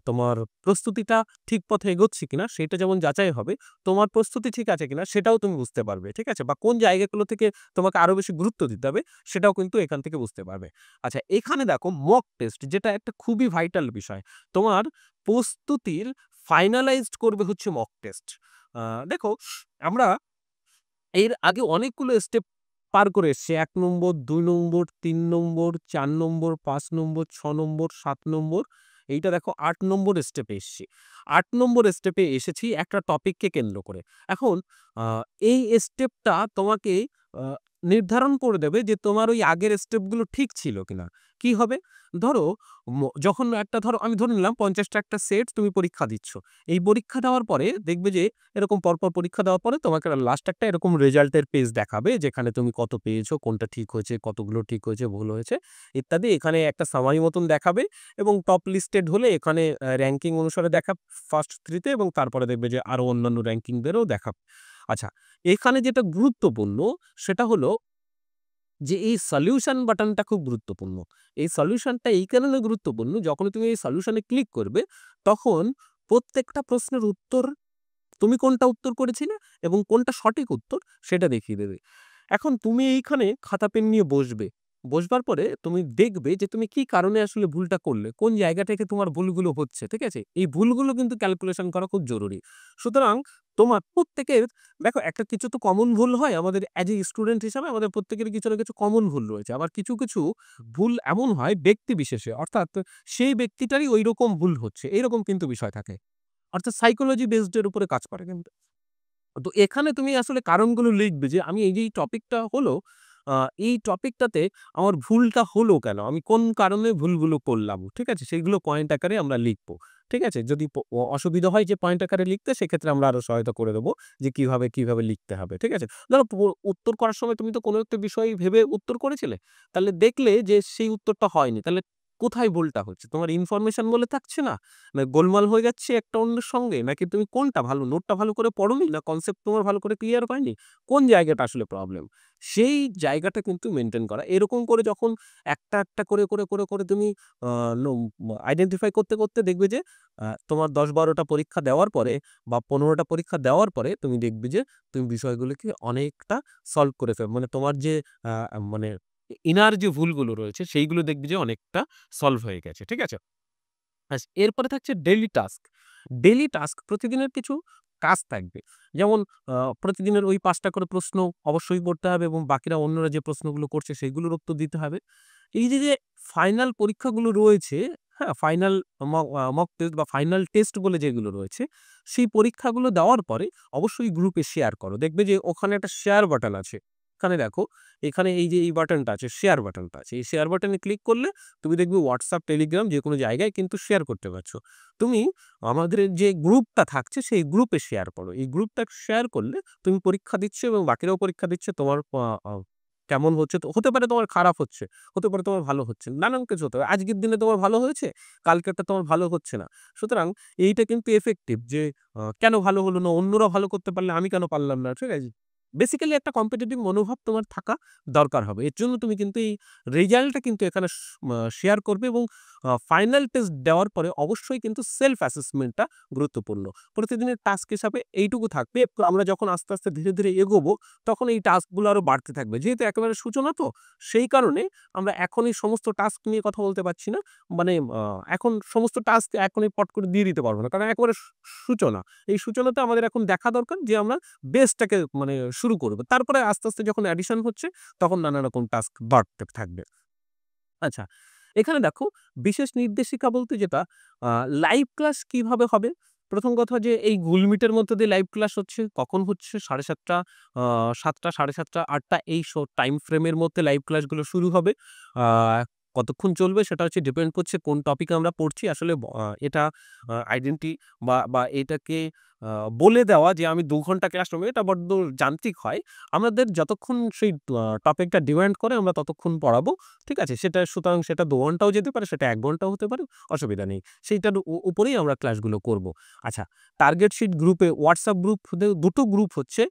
তোমার প্রস্তুতিটা ঠিক পথে এগোচ্ছে কিনা সেটা যেমন যাচাই হবে, তোমার প্রস্তুতি ঠিক আছে কিনা সেটাও তুমি বুঝতে পারবে। ঠিক আছে? বা কোন জায়গাগুলো থেকে তোমাকে আরো বেশি গুরুত্ব দিতে হবে সেটাও কিন্তু এখান থেকে বুঝতে পারবে। আচ্ছা, এখানে দেখো মক টেস্ট যেটা একটা খুবই ভাইটাল বিষয়। তোমার প্রস্তুতির ফাইনালাইজড করবে হচ্ছে মক টেস্ট। আ দেখো আমরা এর আগে অনেকগুলো স্টেপ পার করে এসছি। ১ নম্বর, ২ নম্বর, ৩ নম্বর, ৪ নম্বর, ৫ নম্বর, ৬ নম্বর, ৭ নম্বর। এইটা দেখো ৮ নম্বর স্টেপে এসছি। ৮ নম্বর স্টেপে এসেছি একটা টপিককে কেন্দ্র করে। এখন আ এই স্টেপটা তোমাকে আ নির্ধারণ করে দেবে যে তোমার ওই আগের স্টেপগুলো ঠিক ছিল কিনা। কি হবে? ধরো যখন একটা ধরো আমি ধরে নিলাম ৫০ টা একটা সেট তুমি পরীক্ষা দিচ্ছ। এই পরীক্ষা দেওয়ার পরে দেখবে যে এরকম পরপর পরীক্ষা দেওয়ার পরে তোমাকে লাস্ট একটা এরকম রেজাল্টের পেজ দেখাবে যেখানে তুমি কত পেয়েছো, কোনটা ঠিক হয়েছে, কতগুলো ঠিক হয়েছে, ভুল হয়েছে ইত্যাদি। এখানে একটা সামারি মতন দেখাবে এবং টপ লিস্টেড হলে এখানে র‍্যাংকিং অনুসারে ফার্স্ট 3 তে এবং তারপরে দেখবে যে আরো অন্যান্য র‍্যাংকিংদেরও দেখাবে। আচ্ছা, এখানে যেটা গুরুত্বপূর্ণ সেটা হলো যে এই সলিউশন বাটনটা খুব গুরুত্বপূর্ণ। এই সলিউশনটা এই কারণে গুরুত্বপূর্ণ যখনই তুমি এই সলিউশনে ক্লিক করবে তখন প্রত্যেকটা প্রশ্নের উত্তর তুমি কোনটা উত্তর করেছিলে এবং কোনটা সঠিক উত্তর সেটা দেখিয়ে দেবে। এখন তুমি এইখানে খাতা পেন নিয়ে বসবে। বসবার পরে তুমি দেখবে যে তুমি কি কারণে আসলে ভুলটা করলে। কোন জায়গা থেকে তোমার ভুলগুলো হচ্ছে, ঠিক আছে? এই ভুলগুলো কিন্তু ক্যালকুলেশন করা খুব জরুরি। সুতরাং তোমার প্রত্যেকের দেখো একটা কিছু তো কমন ভুল হয় আমাদের অ্যাজ এ স্টুডেন্ট হিসাবে আমাদের প্রত্যেকেরই কিছু না কিছু কমন ভুল রয়েছে। আবার কিছু ভুল এমন হয় ব্যক্তি বিশেষে। অর্থাৎ সেই ব্যক্তিটারই ঐরকম ভুল হচ্ছে। এরকম কিন্তু বিষয় থাকে। অর্থাৎ সাইকোলজি বেসড এর উপরে কাজ করে কিন্তু। তো এখানে তুমি আসলে কারণগুলো লিখবে যে আমি এই যে এই টপিকটা হলো, আ এই টপিকটাতে আমার ভুলটা হলো কেন? আমি কোন কারণে ভুলগুলো করলাম। ঠিক আছে? সেগুলো পয়েন্ট আকারে আমরা লিখব। ঠিক আছে? যদি অসুবিধা হয় যে পয়েন্ট আকারে লিখতে সেক্ষেত্রে আমরা আরো সহায়তা করে দেব যে কিভাবে লিখতে হবে। ঠিক আছে? ধরো উত্তর করার সময় তুমি তো কোনো একটা বিষয় ভেবে উত্তর করেছিলে। তাহলে দেখলে যে সেই উত্তরটা হয়নি। তাহলে কোথায় ভুলটা হচ্ছে? তোমার ইনফরমেশন বলে থাকছে না? না গোলমাল হয়ে যাচ্ছে একটা অন্যের সঙ্গে? নাকি তুমি কোনটা ভালো নোটটা ভালো করে পড়োনি? না কনসেপ্ট তোমার ভালো করে ক্লিয়ার হয়নি? কোন জায়গাটা আসলে প্রবলেম? সেই জায়গাটা কিন্তু মেইনটেইন করা। এরকম করে যখন একটা করে তুমি আ নো আইডেন্টিফাই করতে দেখবে যে তোমার ১০-১২ টা পরীক্ষা দেওয়ার পরে বা ১৫ টা পরীক্ষা দেওয়ার পরে তুমি দেখবে যে তুমি বিষয়গুলোকে অনেকটা সলভ করে মানে তোমার যে মানে ইনার যে ভুলগুলো রয়েছে সেইগুলো দেখবে যে অনেকটা সলভ হয়ে গেছে। ঠিক আছে? এরপরে থাকছে ডেইলি টাস্ক। ডেইলি টাস্ক প্রতিদিনের কিছু কাজ থাকবে। যেমন প্রতিদিনের ওই ৫ টা করে প্রশ্ন অবশ্যই করতে হবে এবং বাকিরা অন্যরা যে প্রশ্নগুলো করছে সেগুলোর উত্তর দিতে হবে। এই যে ফাইনাল পরীক্ষাগুলো রয়েছে, হ্যাঁ? ফাইনাল মক টেস্ট বা ফাইনাল টেস্ট বলে যেগুলো রয়েছে, সেই পরীক্ষাগুলো দেওয়ার পরে অবশ্যই গ্রুপে শেয়ার করো। দেখবে যে ওখানে একটা শেয়ার বাটন আছে। মাঝখানে দেখো এখানে এই যে এই বাটনটা আছে, শেয়ার বাটনটা আছে। এই শেয়ার বাটনে ক্লিক করলে তুমি দেখবে WhatsApp, Telegram যেকোনো জায়গায় কিন্তু শেয়ার করতে পারছো। তুমি আমাদের যে গ্রুপটা থাকছে সেই গ্রুপে শেয়ার করো। এই গ্রুপটা শেয়ার করলে তুমি পরীক্ষা দিচ্ছ এবং বাকিরাও পরীক্ষা দিচ্ছে। তোমার আ আ কেমন হচ্ছে তো হতে পারে তোমার খারাপ হচ্ছে, হতে পারে তোমার ভালো হচ্ছে। নানান কিছু হতে পারে। আজকের দিনে তোমার ভালো হয়েছে, কালকেরটা তোমার ভালো হচ্ছে না। সুতরাং এইটা কিন্তু ইফেক্টিভ যে কেন ভালো হলো না? অন্যরা ভালো করতে পারলে আমি কেন পারলাম না? ঠিক আছে? বেসিক্যালি একটা কম্পিটিটিভ মনোভাব তোমার থাকা দরকার হবে। এর জন্য তুমি কিন্তু এই রেজাল্টটা কিন্তু এখানে শেয়ার করবে এবং ফাইনাল টেস্ট দেওয়ার পরে অবশ্যই কিন্তু সেলফ অ্যাসেসমেন্টটা গুরুত্বপূর্ণ। প্রতিদিনের টাস্ক হিসাবে এইটুকু থাকবে। আমরা যখন আস্তে, আস্তে ধীরে, ধীরে এগোবো তখন এই টাস্কগুলো আরো বাড়তে থাকবে। যেহেতু একেবারে সূচনা তো সেই কারণে আমরা এখন এই সমস্ত টাস্ক নিয়ে কথা বলতে পারছি না। মানে এখন সমস্ত টাস্ক এখনই পট করে দিয়ে দিতে পারব না। কারণ একেবারে সূচনা। এই সূচনাতে আমাদের এখন দেখা দরকার যে আমরা বেসটাকে মানে শুরু করব। তারপরে আস্তে, আস্তে যখন অ্যাডিশন হচ্ছে তখন নানা রকম টাস্ক বাড়তে থাকবে। আচ্ছা, এখানে দেখো বিশেষ নির্দেশিকা বলতে যেটা আ লাইভ ক্লাস কিভাবে হবে? ১ম কথা যে এই Google Meet এর মধ্যে দিয়ে লাইভ ক্লাস হচ্ছে, কখন হচ্ছে? ৭:৩০ ৭টা, ৭:৩০, ৮টা এই টাইম ফ্রেম এর মধ্যে লাইভ ক্লাসগুলো শুরু হবে। আ কতক্ষণ চলবে সেটা হচ্ছে ডিপেন্ড করছে কোন টপিকে আমরা পড়ছি। আসলে এটা আইডেন্টি বা এটাকে আ বলে দেওয়া যে আমি ২ ঘন্টা ক্লাস নেব এটা বড্ড যান্ত্রিক হয়। আমাদের যতক্ষণ সেই টপিকটা ডিমান্ড করে আমরা ততক্ষণ পড়াবো। ঠিক আছে? সুতরাং সেটা ২ ঘন্টাও যেতে পারে, সেটা ১ ঘন্টাও হতে পারে, অসুবিধা নেই। সেইটার উপরেই আমরা ক্লাসগুলো করব। আচ্ছা, টার্গেট শিট গ্রুপে WhatsApp গ্রুপ ২ টো গ্রুপ হচ্ছে।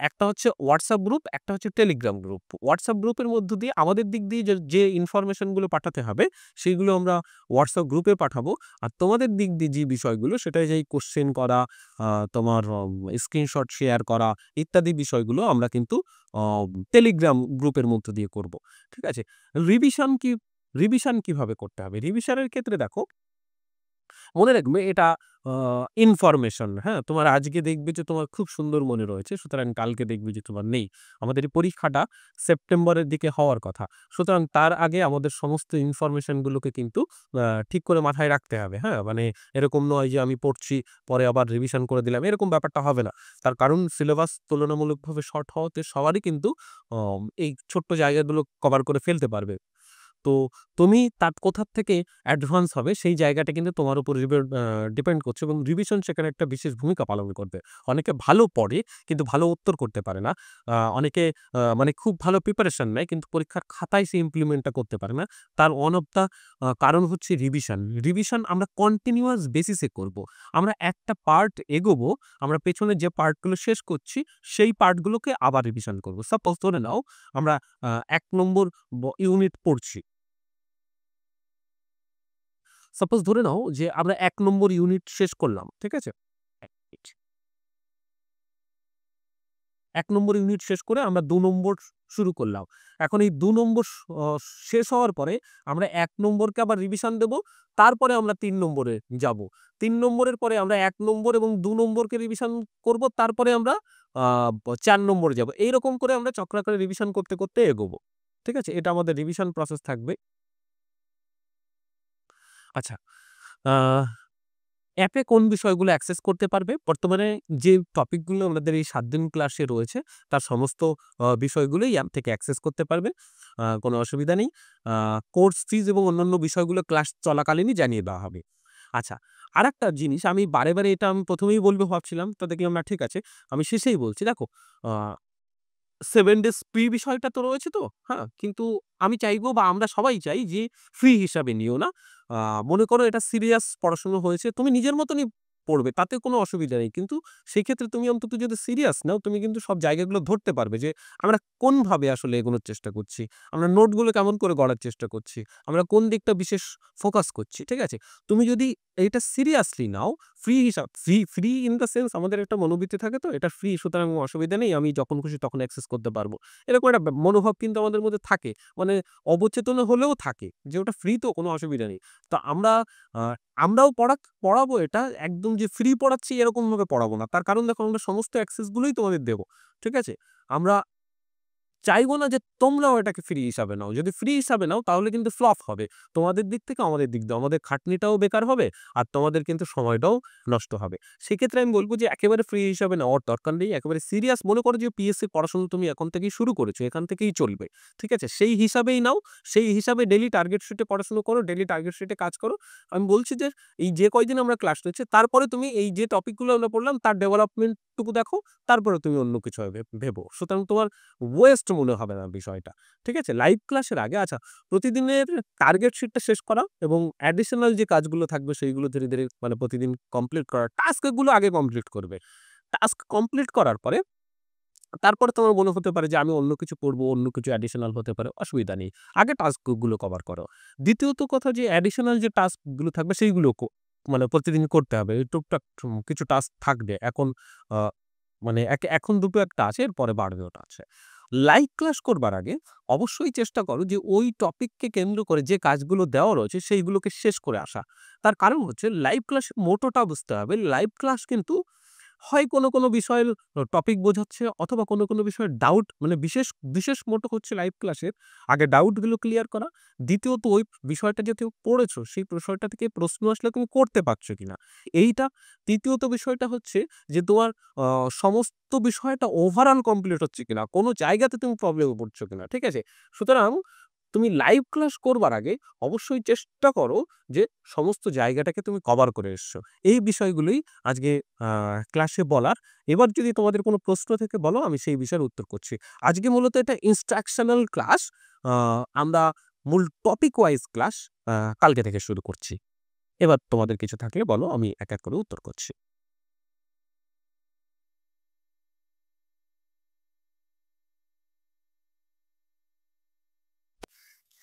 একটা হচ্ছে WhatsApp গ্রুপ, একটা হচ্ছে Telegram গ্রুপ। WhatsApp গ্রুপের মধ্য দিয়ে আমাদের দিক দিয়ে যে ইনফরমেশন গুলো পাঠাতে হবে, সেগুলো আমরা WhatsApp গ্রুপে পাঠাবো। আর তোমাদের দিক দিয়ে যে বিষয়গুলো সেটা যেই কোয়েশ্চেন করা, তোমার স্ক্রিনশট শেয়ার করা ইত্যাদি বিষয়গুলো আমরা কিন্তু অ টেলিগ্রাম গ্রুপের মধ্য দিয়ে করব। ঠিক আছে? রিভিশন কি রিভিশন কিভাবে করতে হবে? রিভিশনের ক্ষেত্রে দেখো মনে রাখবে এটা আ ইনফরমেশন, হ্যাঁ? তোমার আজকে দেখবে যে তোমার খুব সুন্দর মনে রয়েছে। সুতরাং কালকে দেখবে যে তোমার নেই। আমাদের এই পরীক্ষাটা সেপ্টেম্বরের দিকে হওয়ার কথা। সুতরাং তার আগে আমাদের সমস্ত ইনফরমেশন গুলোকে কিন্তু ঠিক করে মাথায় রাখতে হবে, হ্যাঁ? মানে এরকম নয় যে আমি পড়ছি, পরে আবার রিভিশন করে দিলাম। এরকম ব্যাপারটা হবে না। তার কারণ সিলেবাস তুলনামূলকভাবে শর্ট হওয়াতে সবারই কিন্তু এই ছোট্ট জায়গাগুলো কভার করে ফেলতে পারবে। তো তুমি তার কোথা থেকে অ্যাডভান্স হবে সেই জায়গাটা কিন্তু তোমার উপর ডিপেন্ড করছে এবং রিভিশন সেখানে একটা বিশেষ ভূমিকা পালন করবে। অনেকে ভালো পড়ে কিন্তু ভালো উত্তর করতে পারে না। অনেকে মানে খুব ভালো প্রিপারেশন নেয় কিন্তু পরীক্ষার খাতায় সে ইমপ্লিমেন্টটা করতে পারে না। তার ওয়ান অফ দ্যা কারণ হচ্ছে রিভিশন। রিভিশন আমরা কন্টিনিউয়াস বেসিস এ করব। আমরা একটা পার্ট এগোবো, আমরা পেছনে যে পার্টগুলো শেষ করছি সেই পার্টগুলোকে আবার রিভিশন করব। সাপোজ ধরে নাও আমরা ১ নম্বর ইউনিট পড়ছি। সাপোজ ধরে নাও যে আমরা ১ নম্বর ইউনিট শেষ করলাম। ঠিক আছে? ১ মিনিট। ১ নম্বর ইউনিট শেষ করে আমরা ২ নম্বর শুরু করলাম। এখন এই ২ নম্বর শেষ হওয়ার পরে আমরা ১ নম্বরকে আবার রিভিশন দেব। তারপরে আমরা ৩ নম্বরে যাবো। ৩ নম্বরের পরে আমরা ১ নম্বর এবং ২ নম্বরকে রিভিশন করব। তারপরে আমরা আ ৪ নম্বরে যাবো। এইরকম করে আমরা চক্রাকারে রিভিশন করতে, করতে এগোবো। ঠিক আছে? এটা আমাদের রিভিশন প্রসেস থাকবে। আচ্ছা, আ অ্যাপে কোন বিষয়গুলো অ্যাক্সেস করতে পারবে? বর্তমানে যে টপিকগুলো আমাদের এই ৭ দিন ক্লাসে রয়েছে, তার সমস্ত বিষয়গুলোই অ্যাপ থেকে অ্যাক্সেস করতে পারবে। কোনো অসুবিধা নেই। আ কোর্স ফিজ এবং অন্যান্য বিষয়গুলো ক্লাস চলাকালীনই জানিয়ে দেওয়া হবে। আচ্ছা, আরেকটা জিনিস আমি বারে, বারে এটা আমি ১ম এই বলব ভাবছিলাম, তো দেখলাম না ঠিক আছে। আমি শেষেই বলছি। দেখো, আ 7 ডেজ ফ্রি বিষয়টা তো রয়েছে তো, হ্যাঁ? কিন্তু আমি চাইবো বা আমরা সবাই চাই যে ফ্রি হিসাবে নিও না। আ মনে করো এটা সিরিয়াস পড়াশোনা হয়েছে, তুমি নিজের মতনই পড়বে, তাতে কোনো অসুবিধা নেই। কিন্তু সেক্ষেত্রে তুমি অন্তত যদি সিরিয়াস নাও, তুমি কিন্তু সব জায়গাগুলো ধরতে পারবে যে আমরা কোনভাবে আসলে এগোনোর চেষ্টা করছি। আমরা নোটগুলো কেমন করে গড়ার চেষ্টা করছি। আমরা কোন দিকটা বিশেষ ফোকাস করছি, ঠিক আছে? তুমি যদি এটা seriously now, free in the sense আমাদের একটা মনোবৃত্তি থাকে তো এটা ফ্রি সুতরাং অসুবিধা নেই। আমি যখন খুশি তখন অ্যাক্সেস করতে পারবো। এরকম একটা মনোভাব কিন্তু আমাদের মধ্যে থাকে। মানে অবচেতনে হলেও থাকে যে ওটা ফ্রি তো কোনো অসুবিধা নেই। তো আ আমরাও পড়াবো এটা একদম যে ফ্রি পড়াচ্ছি এরকমভাবে পড়াবো না। তার কারণ দেখো আমরা সমস্ত অ্যাক্সেস গুলোই তোমাদের দেব। ঠিক আছে? আমরা চাইবো না যে তোমরাও এটাকে ফ্রি হিসাবে নাও। যদি ফ্রি হিসাবে নাও তাহলে কিন্তু ফ্লপ হবে। তোমাদের দিক থেকে আমাদের দিক দিয়ে। আমাদের খাটনিটাও বেকার হবে আর তোমাদের কিন্তু সময়টাও নষ্ট হবে। সেক্ষেত্রে আমি বলব যে একেবারে ফ্রি হিসাবে নেওয়ার দরকার নেই। একেবারে সিরিয়াস মনে করো যে পিএসসির পড়াশোনা তুমি এখন থেকেই শুরু করেছো। এখান থেকেই চলবে। ঠিক আছে? সেই হিসাবেই নাও। সেই হিসাবে ডেইলি টার্গেট শিটে পড়াশোনা করো, ডেইলি টার্গেট শিটে কাজ করো। আমি বলছি যে এই যে কয়দিন আমরা ক্লাস নিচ্ছি তারপরে তুমি এই যে টপিকগুলো আমরা পড়লাম তার ডেভেলপমেন্ট টুকু দেখো। তারপরে তুমি অন্য কিছু ভেবো। সুতরাং তোমার ওয়েস্ট মনে হবে না বিষয়টা। ঠিক আছে? লাইভ ক্লাসের আগে আচ্ছা প্রতিদিনের টার্গেট শিটটা শেষ করা এবং অ্যাডিশনাল যে কাজগুলো থাকবে সেইগুলো ধীরে, ধীরে মানে প্রতিদিন কমপ্লিট করা। টাস্ক গুলো আগে কমপ্লিট করবে। টাস্ক কমপ্লিট করার পরে তারপরে তোমার মনে হতে পারে যে আমি অন্য কিছু করব, অন্য কিছু অ্যাডিশনাল হতে পারে, অসুবিধা নেই। আগে টাস্ক গুলো কভার করো। দ্বিতীয়ত কথা যে অ্যাডিশনাল যে টাস্ক গুলো থাকবে সেইগুলো মানে প্রতিদিন করতে হবে। এই টুকটাক কিছু টাস্ক থাকবে। এখন আ মানে এখন দুটো একটা আছে, এরপরে বাড়বে ওটা আছে। লাইভ ক্লাস করবার আগে অবশ্যই চেষ্টা করো যে ওই টপিককে কেন্দ্র করে যে কাজগুলো দেওয়া রয়েছে সেইগুলোকে শেষ করে আসা। তার কারণ হচ্ছে লাইভ ক্লাসের মোটোটা বুঝতে হবে। লাইভ ক্লাস কিন্তু হয় কোনো বিষয়ের টপিক বোঝাচ্ছে অথবা কোনো বিষয়ের ডাউট মানে বিশেষ মোটো হচ্ছে লাইভ ক্লাসের আগে ডাউটগুলো ক্লিয়ার করা। দ্বিতীয়ত ওই বিষয়টা যেহেতু পড়েছো সেই বিষয়টা থেকে প্রশ্ন আসলে তুমি করতে পারছো কিনা এইটা। তৃতীয়ত বিষয়টা হচ্ছে যে তোমার আ সমস্ত বিষয়টা ওভারঅল কমপ্লিট হচ্ছে কিনা, কোন জায়গাতে তুমি প্রবলেমে পড়ছো কিনা। ঠিক আছে? সুতরাং তুমি লাইভ ক্লাস করবার আগে অবশ্যই চেষ্টা করো যে সমস্ত জায়গাটাকে তুমি কভার করে এসছো। এই বিষয়গুলোই আজকে আ ক্লাসে বলার। এবার যদি তোমাদের কোনো প্রশ্ন থেকে বলো আমি সেই বিষয়ের উত্তর করছি। আজকে মূলত এটা instructional ক্লাস। আ আমরা মূল টপিক ওয়াইজ ক্লাস আ কালকে থেকে শুরু করছি। এবার তোমাদের কিছু থাকলে বলো আমি এক, এক করে উত্তর করছি।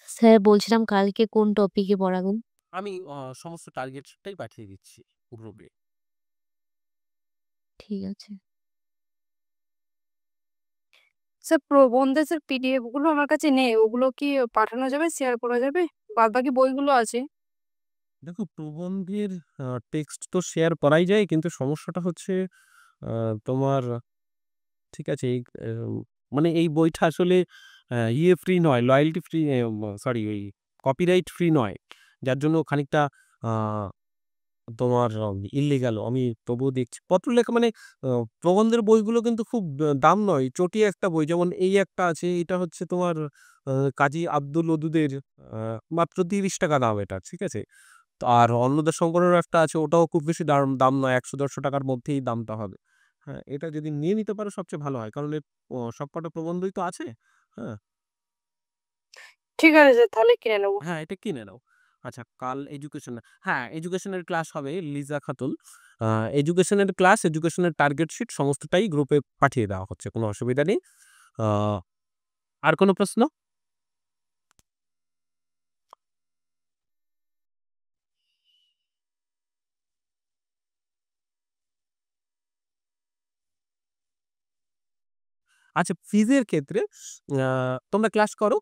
স্যার বলছিলাম কালকে কোন টপিকে পড়াবেন? আমি সমস্ত টার্গেট টাই পাঠিয়ে দিচ্ছি গ্রুপে। ঠিক আছে। স্যার প্রবন্ধের স্যার পিডিএফ গুলো আমার কাছে নেই। ওগুলো কি পাঠানো যাবে? শেয়ার করা যাবে? বাদবাকি বইগুলো আছে। দেখো প্রবন্ধের টেক্সট তো শেয়ার করাই যায় কিন্তু সমস্যাটা হচ্ছে তোমার ঠিক আছে এই মানে এই বইটা আসলে ফ্রি নয়, লয়াল্টি ফ্রি সরি ওই কপিরাইট ফ্রি নয়। যার জন্য খানিকটা আ তোমার ইল্লিগাল ও আমি তবুও দেখছি। পত্রলেখা মানে আ প্রবন্ধের বইগুলো কিন্তু খুব দাম নয়। চটিয়া একটা বই যেমন এই একটা আছে এটা হচ্ছে তোমার কাজী আব্দুল ওদুদের আ মাত্র ৳৩০ দাম এটার। ঠিক আছে? তো আর অন্নদা শঙ্করেরও একটা আছে ওটাও খুব বেশি দাম নয়। ৳১০০-১৫০ র মধ্যেই দামটা হবে। হ্যাঁ, এটা যদি নিয়ে নিতে পারো সবচেয়ে ভালো হয়। কারণ এর সবকটা প্রবন্ধই তো আছে। হ্যাঁ? ঠিক আছে স্যার, তাহলে কিনে নেব। হ্যাঁ, এটা কিনে নাও। আচ্ছা কাল হ্যাঁ, এডুকেশনের ক্লাস হবে লিজা খাতুন। আ এডুকেশনের ক্লাস, এডুকেশনের টার্গেট শিট সমস্তটাই গ্রুপে পাঠিয়ে দেওয়া হচ্ছে। কোনো অসুবিধা নেই। আ আর কোনো প্রশ্ন? আচ্ছা ফিজের ক্ষেত্রে তোমরা ক্লাস করো।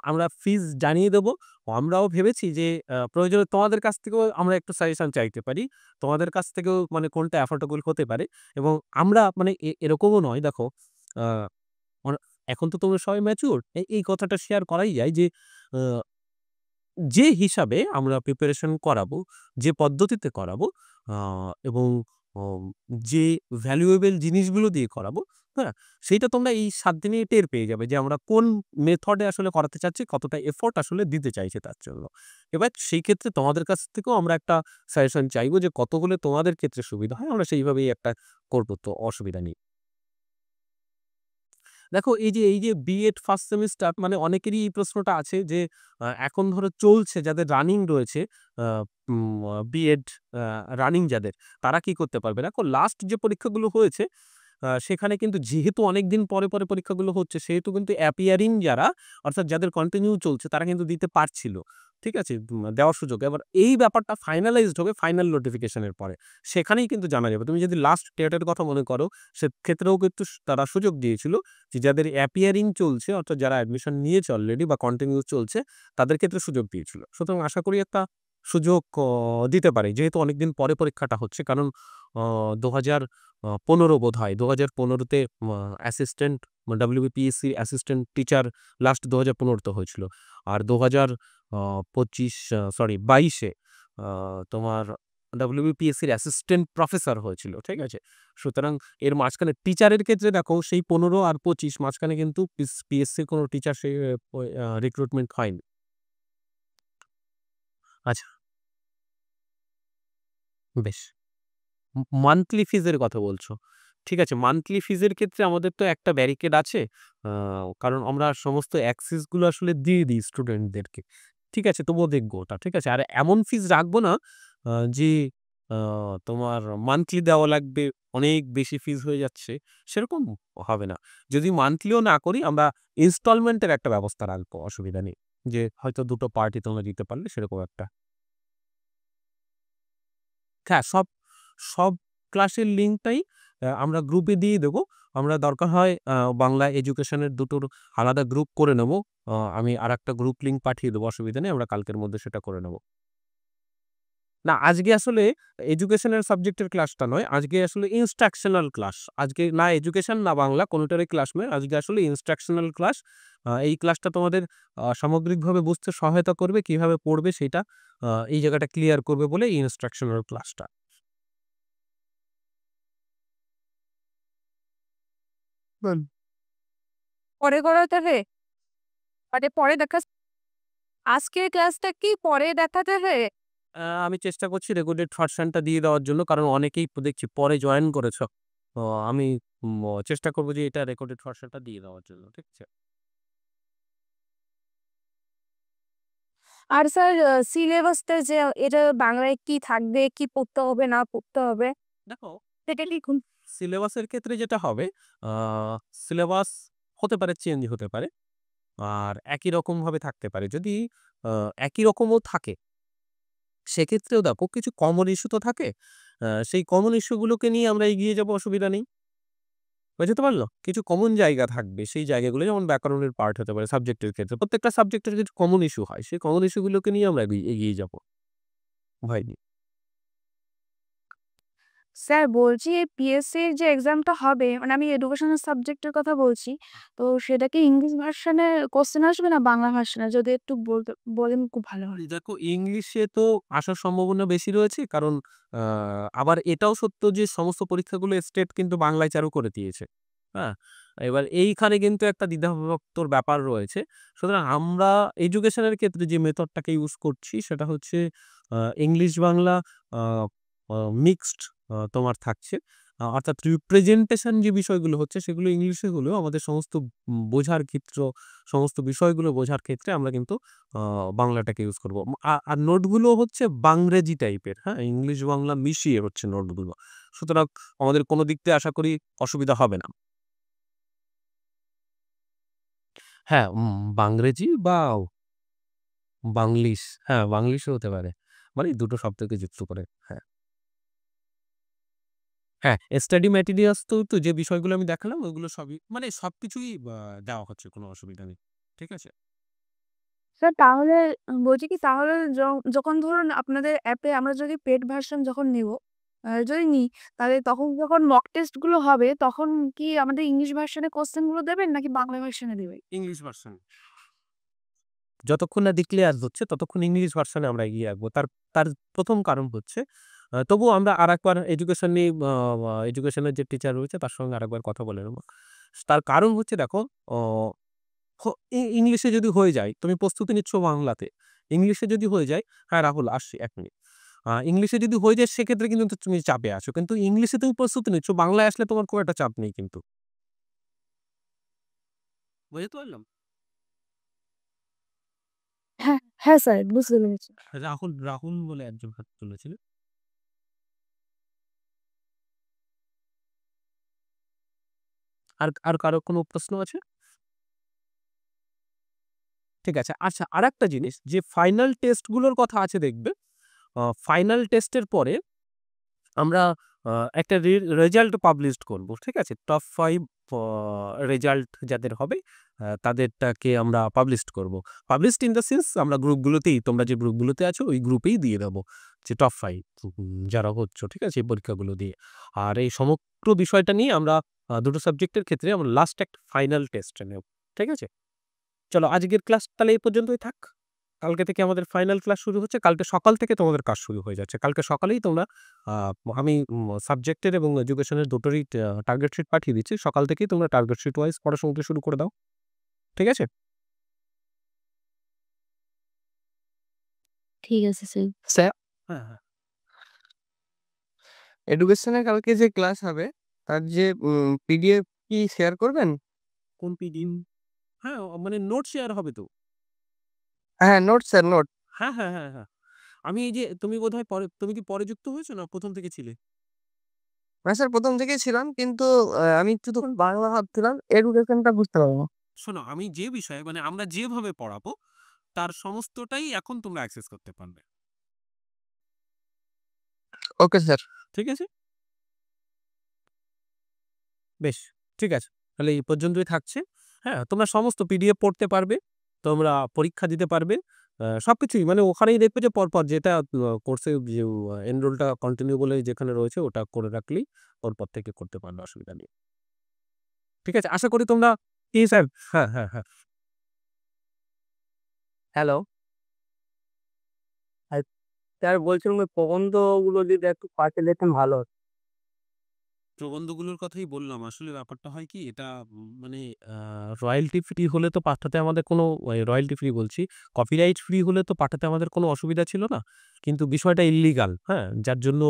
আমরা ফিজ জানিয়ে দেবো। আমরাও ভেবেছি যে প্রয়োজনে তোমাদের কাছ থেকেও আমরা একটু সাজেশন চাইতে পারি। তোমাদের কাছ থেকেও মানে কোনটা এফোর্ডেবল হতে পারে এবং আমরা মানে এরকমও নয় দেখো আ মানে এখন তো তোমরা সবাই ম্যাচিউরড। এই কথাটা শেয়ার করাই যায় যে আ যে হিসাবে আমরা প্রিপারেশন করাবো, যে পদ্ধতিতে করাবো আ এবং অম যে ভ্যালুয়েবল জিনিসগুলো দিয়ে করাবো, হ্যাঁ? সেইটা তোমরা এই ৭ দিনেই টের পেয়ে যাবে যে আমরা কোন মেথডে আসলে করাতে চাচ্ছি, কতটা এফোর্ট আসলে দিতে চাইছি তার জন্য। এবার সেই ক্ষেত্রে তোমাদের কাছ থেকেও আমরা একটা সাজেশন চাইবো যে কত হলে তোমাদের ক্ষেত্রে সুবিধা হয়, আমরা সেইভাবেই একটা করব তো অসুবিধা নেই। দেখো এই যে বিএড ফার্স্ট সেমিস্টার মানে অনেকেরই এই প্রশ্নটা আছে যে এখন ধরো চলছে যাদের রানিং রয়েছে আ বিএড রানিং যাদের তারা কি করতে পারবে? দেখো লাস্ট যে পরীক্ষাগুলো হয়েছে সেখানে কিন্তু যেহেতু অনেকদিন পরে পরীক্ষাগুলো হচ্ছে সেহেতু কিন্তু অ্যাপিয়ারিং যারা অর্থাৎ যাদের কন্টিনিউ চলছে তারা কিন্তু দিতে পারছিল। ঠিক আছে? দেওয়ার সুযোগ। এবার এই ব্যাপারটা ফাইনালাইজড হবে ফাইনাল নোটিফিকেশন এর পরে। সেখানেই কিন্তু জানা যাবে। তুমি যদি লাস্ট টেটের কথা মনে করো সেক্ষেত্রেও কিন্তু তারা সুযোগ দিয়েছিল যে যাদের অ্যাপিয়ারিং চলছে অর্থাৎ যারা অ্যাডমিশন নিয়েছে অলরেডি বা কন্টিনিউ চলছে তাদের ক্ষেত্রে সুযোগ দিয়েছিল। সুতরাং আশা করি একটা সুযোগ দিতে পারে। যেহেতু অনেকদিন পরে পরীক্ষাটা হচ্ছে কারণ 2015 বোধহয় 2015-তে assistant WBPSC assistant teacher last 2015-তে হয়েছিল। আর 22-এ তোমার WBPSC-র অ্যাসিস্ট্যান্ট প্রফেসর হয়েছিল। ঠিক আছে? সুতরাং এর মাঝখানে টিচারের ক্ষেত্রে দেখো সেই 15 আর 25 মাঝখানে কিন্তু পিএসসির কোনো টিচার সেই রিক্রুটমেন্ট হয়নি। আচ্ছা, বেশ। মান্থলি ফিজের কথা বলছো। ঠিক আছে, মান্থলি ফিজের ক্ষেত্রে আমাদের তো একটা ব্যারিকেড আছে। কারণ আমরা সমস্ত অ্যাক্সেস গুলো আসলে দিয়ে দিই স্টুডেন্টদেরকে। ঠিক আছে, তবুও দেখবো ওটা। ঠিক আছে? আর এমন ফিজ রাখবো না যে আ তোমার মান্থলি দেওয়া লাগবে, অনেক বেশি ফিজ হয়ে যাচ্ছে, সেরকম হবে না। যদি মান্থলিও না করি আমরা ইনস্টলমেন্টের একটা ব্যবস্থা রাখবো, অসুবিধা নেই। যে হয়তো ২ টো পার্টি তোমরা দিতে পারলে সেরকম একটা। হ্যাঁ, সব ক্লাসের লিঙ্কটাই আমরা গ্রুপে দিয়ে দেবো। আমরা দরকার হয় বাংলা এডুকেশনের দুটোর আলাদা গ্রুপ করে নেব। আমি আরেকটা গ্রুপ লিঙ্ক পাঠিয়ে দেবো, অসুবিধা নেই। আমরা কালকের মধ্যে সেটা করে নেব। না, আজকে আসলে এডুকেশনের সাবজেক্টের ক্লাসটা নয়। আজকে আসলে ইনস্ট্রাকশনাল ক্লাস। আজকে না এডুকেশন না বাংলা কোনোটারই ক্লাস নয়। আজকে আসলে ইনস্ট্রাকশনাল ক্লাস। এই ক্লাসটা তোমাদের সামগ্রিকভাবে বুঝতে সহায়তা করবে, কিভাবে পড়বে সেটা এই জায়গাটা ক্লিয়ার করবে বলে এই ইনস্ট্রাকশনাল ক্লাসটা। বল। পরে করা যাবে? মানে পরে দেখা আজকের ক্লাসটা কি পরে দেখাতে হবে? আমি চেষ্টা করছি রেকর্ডেড ভার্শনটা দিয়ে দেওয়ার জন্য। কারণ অনেকেই দেখছি পরে জয়েন করেছ। তো আমি চেষ্টা করব যে এটা রেকর্ডেড ভার্শনটা দিয়ে দেওয়ার জন্য। ঠিক আছে? আর স্যার সিলেবাসটা যে এটা বাংলায় কি থাকবে, কি পড়তে হবে না পড়তে হবে দেখো, সেটা লিখুন। সিলেবাসের ক্ষেত্রে যেটা হবে, আ সিলেবাস হতে পারে, চেঞ্জ হতে পারে। আর একই রকমভাবে থাকতে পারে। যদি আ একই রকমও থাকে, সেক্ষেত্রেও দেখো কিছু কমন ইস্যু তো থাকে। সেই কমন ইস্যু গুলোকে নিয়ে আমরা এগিয়ে যাবো, অসুবিধা নেই। বুঝতে পারল? কিছু কমন জায়গা থাকবে। সেই জায়গাগুলো যেমন ব্যাকরণের পার্ট হতে পারে সাবজেক্টের ক্ষেত্রে। প্রত্যেকটা সাবজেক্টের কিছু কমন ইস্যু হয়। সেই কমন ইস্যু গুলোকে নিয়ে আমরা এগিয়ে যাবো। ভয় নেই। স্যার বলছি এই পিএসসির যে এক্সামটা হবে মানে আমি এডুকেশনাল সাবজেক্টের কথা বলছি। তো সেটা কি ইংলিশ ভার্শনে কোশ্চেন আসবে না বাংলা ভার্শনে? যদি একটু বলেন খুব ভালো হয়। দেখো, ইংলিশে তো আসার সম্ভাবনা বেশি রয়েছে। কারণ আ আবার এটাও সত্য যে সমস্ত পরীক্ষাগুলো স্টেট কিন্তু বাংলায় চালু করে দিয়েছে। হ্যাঁ? এবার এইখানে কিন্তু একটা দ্বিধাবিভক্তর ব্যাপার রয়েছে। সুতরাং আমরা এডুকেশনের ক্ষেত্রে যে মেথডটাকে ইউজ করছি সেটা হচ্ছে আ ইংলিশ বাংলা আ আ মিক্সড তোমার থাকছে। অর্থাৎ রিপ্রেজেন্টেশন যে বিষয়গুলো হচ্ছে সেগুলো ইংলিশে হলেও আমাদের সমস্ত বোঝার ক্ষেত্র, সমস্ত বিষয়গুলো বোঝার ক্ষেত্রে আমরা কিন্তু আ বাংলাটাকে ইউজ করব। আর নোটগুলো হচ্ছে বাংরেজি টাইপের, হ্যাঁ? ইংলিশ বাংলা মিশিয়ে হচ্ছে নোটগুলো। সুতরাং আমাদের কোনো দিক থেকে আশা করি অসুবিধা হবে না। হ্যাঁ, বাংরেজি বা বাংলিশ, হ্যাঁ, বাংলিশও হতে পারে। মানে দুটো শব্দকে যুক্ত করে। হ্যাঁ। হ্যাঁ, স্টাডি ম্যাটেরিয়ালস তো যে বিষয়গুলো আমি দেখালাম ওইগুলো সবই মানে সবকিছুই দেওয়া হচ্ছে, কোনো অসুবিধা নেই। ঠিক আছে? স্যার তাহলে বলছি কি তাহলে যখন ধরুন আপনাদের অ্যাপে আমরা যদি পেড ভার্সন যখন নেব, যদি নিই তাহলে তখন যখন মক টেস্ট গুলো হবে তখন কি আমাদের ইংলিশ ভার্সনে কোশ্চেন গুলো দেবেন নাকি বাংলা ভার্সনে দেবেন? English version. যতক্ষণ না ডিক্লেয়ার হচ্ছে ততক্ষণ ইংলিশ ভার্সনে আমরা এগিয়ে রাখবো। তার তার ১ম কারণ হচ্ছে তবুও আমরা আরেকবার এডুকেশন নিয়ে এডুকেশনের যে টিচার রয়েছে তার সঙ্গে আরেকবার কথা বলে নেব। তার কারণ হচ্ছে দেখো, অ হ ইংলিশে যদি হয়ে যায়, তুমি প্রস্তুতি নিচ্ছ বাংলাতে। ইংলিশে যদি হয়ে যায়, হ্যাঁ, রাহুল আসছি ১ মিনিট। ইংলিশে যদি হয়ে যায় সেক্ষেত্রে কিন্তু তুমি চাপে আছো। কিন্তু ইংলিশে তুমি প্রস্তুতি নিচ্ছ, বাংলায় আসলে তোমার খুব একটা চাপ নেই কিন্তু। বুঝতে পারলাম? হ্যাঁ, হ্যাঁ স্যার বুঝতে পেরেছি। রাহুল বলে একজন হাত তুলেছিল। আর কারো কোনো প্রশ্ন আছে? ঠিক আছে। আচ্ছা, আরেকটা জিনিস যে ফাইনাল টেস্ট গুলোর কথা আছে দেখবে। ফাইনাল টেস্টের পরে আমরা একটা রেজাল্ট পাবলিশড করব, ঠিক আছে? টপ 5 রেজাল্ট যাদের হবে তাদেরটাকে আমরা পাবলিশড করব। পাবলিশড ইন দ্য সেন্স আমরা গ্রুপগুলোতেই, তোমরা যে গ্রুপগুলোতে আছো ওই গ্রুপেই দিয়ে দেবো যে টপ 5 যারা হচ্ছ, ঠিক আছে? এই পরীক্ষাগুলো দিয়ে। আর এই সমগ্র বিষয়টা নিয়ে আমরা দুটো সাবজেক্টের ক্ষেত্রে আমরা লাস্ট একটা ফাইনাল টেস্ট নেব, ঠিক আছে? চলো আজকের ক্লাস তাহলে এই পর্যন্তই থাক। কালকে থেকে আমাদের ফাইনাল ক্লাস শুরু হচ্ছে। কালকে সকাল থেকে তোমাদের কাজ শুরু হয়ে যাচ্ছে। কালকে সকালেই তোমরা আমি সাবজেক্টের এবং এডুকেশনের দুটোরই টার্গেট শিট পাঠিয়ে দিচ্ছি। সকাল থেকেই তোমরা টার্গেট শিট ওয়াইজ পড়াশোনাটা শুরু করে দাও। ঠিক আছে? ঠিক আছে স্যার। স্যার, হ্যাঁ, হ্যাঁ। এডুকেশনের কালকে যে ক্লাস হবে তার যে পিডিএফ কি শেয়ার করবেন? কোন পিডিএফ? হ্যাঁ, মানে নোট শেয়ার হবে তো। হ্যাঁ, নোট স্যার, নোট। হ্যাঁ, হ্যাঁ, হ্যাঁ, হ্যাঁ। আমি এই যে তুমি বোধহয় তুমি কি পরে যুক্ত হয়েছো না প্রথম থেকে ছিলে? না স্যার, প্রথম থেকেই ছিলাম, কিন্তু আমি একটু তখন বাংলা ভাবছিলাম, এডুকেশনটা বুঝতে পারবো না। শোনো, আমি যে বিষয়ে মানে আমরা যেভাবে পড়াবো তার সমস্তটাই এখন তোমরা অ্যাক্সেস করতে পারবে। Okay sir. ঠিক আছে? বেশ, ঠিক আছে। তাহলে এই পর্যন্তই থাকছে। হ্যাঁ, তোমরা সমস্ত পিডিএফ পড়তে পারবে, তোমরা পরীক্ষা দিতে পারবে। সবকিছুই মানে ওখানেই দেখবে যে পরপর যেটা কোর্সে যে এনরোলটা কন্টিনিউ বলে যেখানে রয়েছে ওটা করে রাখলেই পরপর থেকে করতে পারবে, অসুবিধা নেই। ঠিক আছে? আশা করি তোমরা কি স্যার? হ্যাঁ, হ্যাঁ, হ্যাঁ। হ্যালো। স্যার, বলছিলাম ওই প্রবন্ধগুলো যদি একটু পাঠিয়ে দিতেন ভালো হতো। প্রবন্ধগুলোর কথাই বললাম। আসলে ব্যাপারটা হয় কি এটা মানে রয়্যালটি ফ্রি হলে তো পাঠাতে আমাদের কোনো রয়্যালটি ফ্রি বলছি, কপিরাইট ফ্রি হলে তো পাঠাতে আমাদের কোনো অসুবিধা ছিল না। কিন্তু বিষয়টা ইল্লিগাল, হ্যাঁ? যার জন্য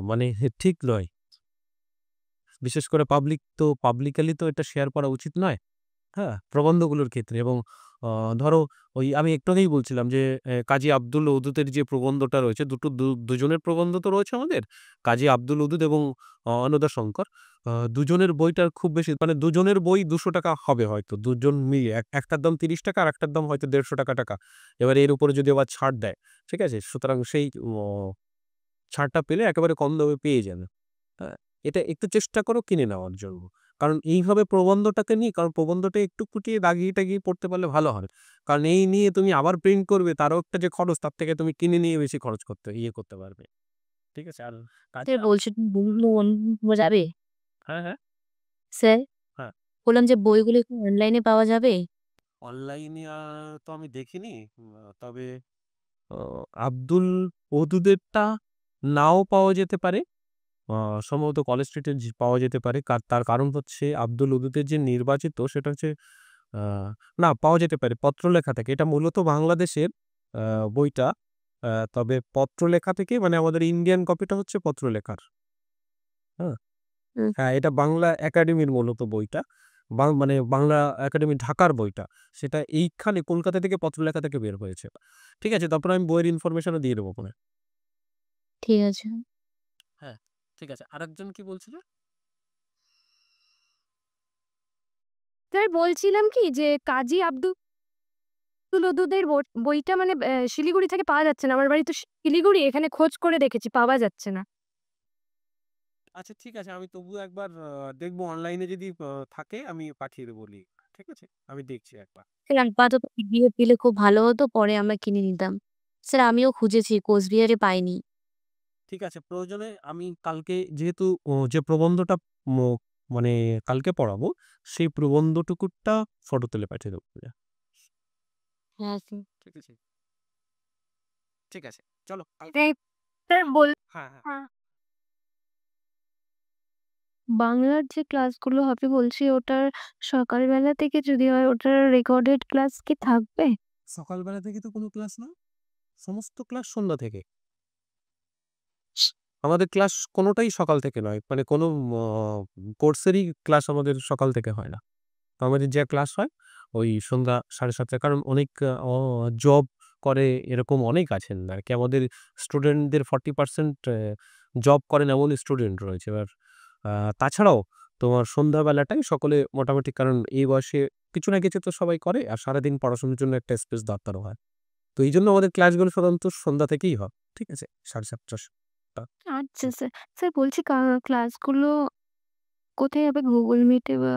মানে ঠিক নয়। বিশেষ করে পাবলিকালি তো এটা শেয়ার করা উচিত নয়। হ্যাঁ, প্রবন্ধগুলোর ক্ষেত্রে এবং ধরো ওই আমি একটু আগেই বলছিলাম যে কাজী আব্দুল ওদুদের যে প্রবন্ধটা রয়েছে দুজনের প্রবন্ধ তো রয়েছে আমাদের। কাজী আব্দুল ওদুদ এবং অন্নদা শঙ্কর। দুজনের বইটার খুব বেশি মানে দুজনের বই ৳২০০ হবে হয়তো। দুজন মিলিয়ে একটার দাম ৳৩০ আর একটার দাম হয়তো ৳১৫০ এবারে এর উপরে যদি আবার ছাড় দেয়, ঠিক আছে? সুতরাং সেই ছাড়টা পেলে একেবারে কম দামে পেয়ে যাবে। হ্যাঁ, এটা একটু চেষ্টা করো কিনে নেওয়ার জন্য। কারণ এইভাবে প্রবন্ধটাকে নিয়ে কারণ প্রবন্ধটা একটু খুঁটিয়ে দাগিয়ে-টাগিয়ে পড়তে পারলে ভালো হয়। কারণ এই নিয়ে তুমি আবার প্রিন্ট করবে তারও একটা যে খরচ তার থেকে তুমি কিনে নিয়ে বেশি খরচ করতে পারবে। ঠিক আছে? আর কাজে স্যার বলছেন বইগুলো যাবে? হ্যাঁ, হ্যাঁ, স্যার হ্যাঁ। বললাম যে বইগুলো কি অনলাইনে পাওয়া যাবে? অনলাইনে তো আমি দেখিনি। তবে আ আব্দুল ওদুদেরটা নাও পাওয়া যেতে পারে। আ সম্ভবত কলেজ স্ট্রিটে পাওয়া যেতে পারে। তার কারণ হচ্ছে আব্দুল ওদুদের যে নির্বাচিত সেটা হচ্ছে আ না পাওয়া যেতে পারে পত্রলেখা থেকে। এটা মূলত বাংলাদেশের আ বইটা। তবে পত্রলেখা থেকে মানে আমাদের ইন্ডিয়ান কপিটা হচ্ছে পত্রলেখার। হ্যাঁ? হুম। হ্যাঁ, এটা বাংলা একাডেমির মূলত বইটা। মানে বাংলা একাডেমি ঢাকার বইটা। সেটা এইখানে কলকাতা থেকে পত্রলেখা থেকে বের হয়েছে। ঠিক আছে? তারপরে আমি বইয়ের ইনফরমেশনও দিয়ে দেবো ফোনে। ঠিক আছে। হ্যাঁ, ঠিক আছে। আরেকজন কি বলছিলে? স্যার বলছিলাম কি যে কাজী আব্দুল ওদুদের বইটা মানে শিলিগুড়ি থেকে পাওয়া যাচ্ছে না। আমার বাড়ি তো শিলিগুড়ি, এখানে খোঁজ করে দেখেছি, পাওয়া যাচ্ছে না। আচ্ছা, ঠিক আছে। আমি তবুও একবার দেখবো অনলাইনে যদি থাকে আমি পাঠিয়ে দেবো লিংক। ঠিক আছে? আমি দেখছি একবার। স্যার আপাতত পিডিএফ দিলে খুব ভালো হতো, পরে আমরা কিনে নিতাম। স্যার আমিও খুঁজেছি, কোচবিহারে পাইনি। ঠিক আছে, প্রয়োজনে আমি কালকে যেহেতু যে প্রবন্ধটা ম মানে কালকে পড়াবো, সেই প্রবন্ধটুকুটা ফটো তুলে পাঠিয়ে দেবো। হ্যাঁ স্যার। ঠিক আছে? ঠিক আছে। চলো স্যার বল হ্যাঁ, হ্যাঁ। হ্যাঁ। বাংলার যে ক্লাসগুলো হবে বলছি ওটার সকালবেলা থেকে যদি হয় ওটার রেকর্ডেড ক্লাস কি থাকবে? সকালবেলা থেকে তো কোনো ক্লাস না। সমস্ত ক্লাস সন্ধ্যা থেকে। আমাদের ক্লাস কোনোটাই সকাল থেকে নয়। মানে কোনো ম কোর্সেরই ক্লাস আমাদের সকাল থেকে হয় না। আমাদের যা ক্লাস হয় ওই সন্ধ্যা ৭:৩০ কারণ অনেক জব করে এরকম অনেক আছেন আরকি। আমাদের স্টুডেন্টদের 40% জব করেন এমন স্টুডেন্ট রয়েছে। এবার আ তাছাড়াও তোমার সন্ধ্যাবেলাটাই সকলে মোটামুটি কারণ এই বয়সে কিছু না কিছু তো সবাই করে। আর সারাদিন পড়াশোনার জন্য একটা স্পেস দরকারও হয়। তো এইজন্য আমাদের ক্লাসগুলো সাধারণত সন্ধ্যা থেকেই হয়। ঠিক আছে? ৭:৩০ আচ্ছা স্যার। স্যার বলছি ক্লাসগুলো কোথায় হবে? Google Meet এ বা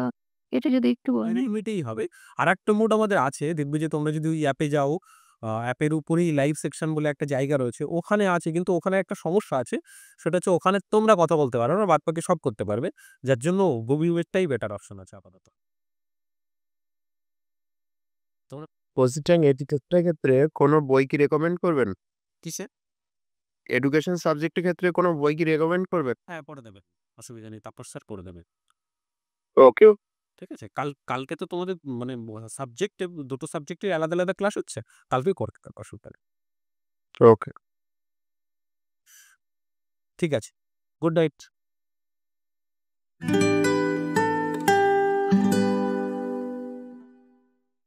এটা যদি একটু বলেন? ফাইনাল মিটেই হবে। আরেকটা মোড আমাদের আছে। দেখবে যে তোমরা যদি ওই অ্যাপে যাও, অ্যাপের উপরেই লাইভ সেকশন বলে একটা জায়গা রয়েছে। ওখানে আছে কিন্তু ওখানে একটা সমস্যা আছে। সেটা হচ্ছে ওখানে তোমরা কথা বলতে পারো না। বাদবাকি সব করতে পারবে। যার জন্য Google Meet টাই বেটার অপশন আছে আপাতত। তোমরা কোচিং এডুকেশনের ক্ষেত্রে কোনো বই কি রেকমেন্ড করবেন? কিসে? এডুকেশন সাবজেক্টের ক্ষেত্রে কোনো বই কি রেকমেন্ড করবেন? হ্যাঁ, পড়ে দেবে। অসুবিধা নেই। তাপস স্যার পড়ে দেবে। ওকে। ঠিক আছে? কালকে তো তোমাদের মানে সাবজেক্টে ২ টো সাবজেক্টের আলাদা, আলাদা ক্লাস হচ্ছে। কালকেই করতে থাকো অসুবিধা নেই। ওকে। ঠিক আছে। Good night.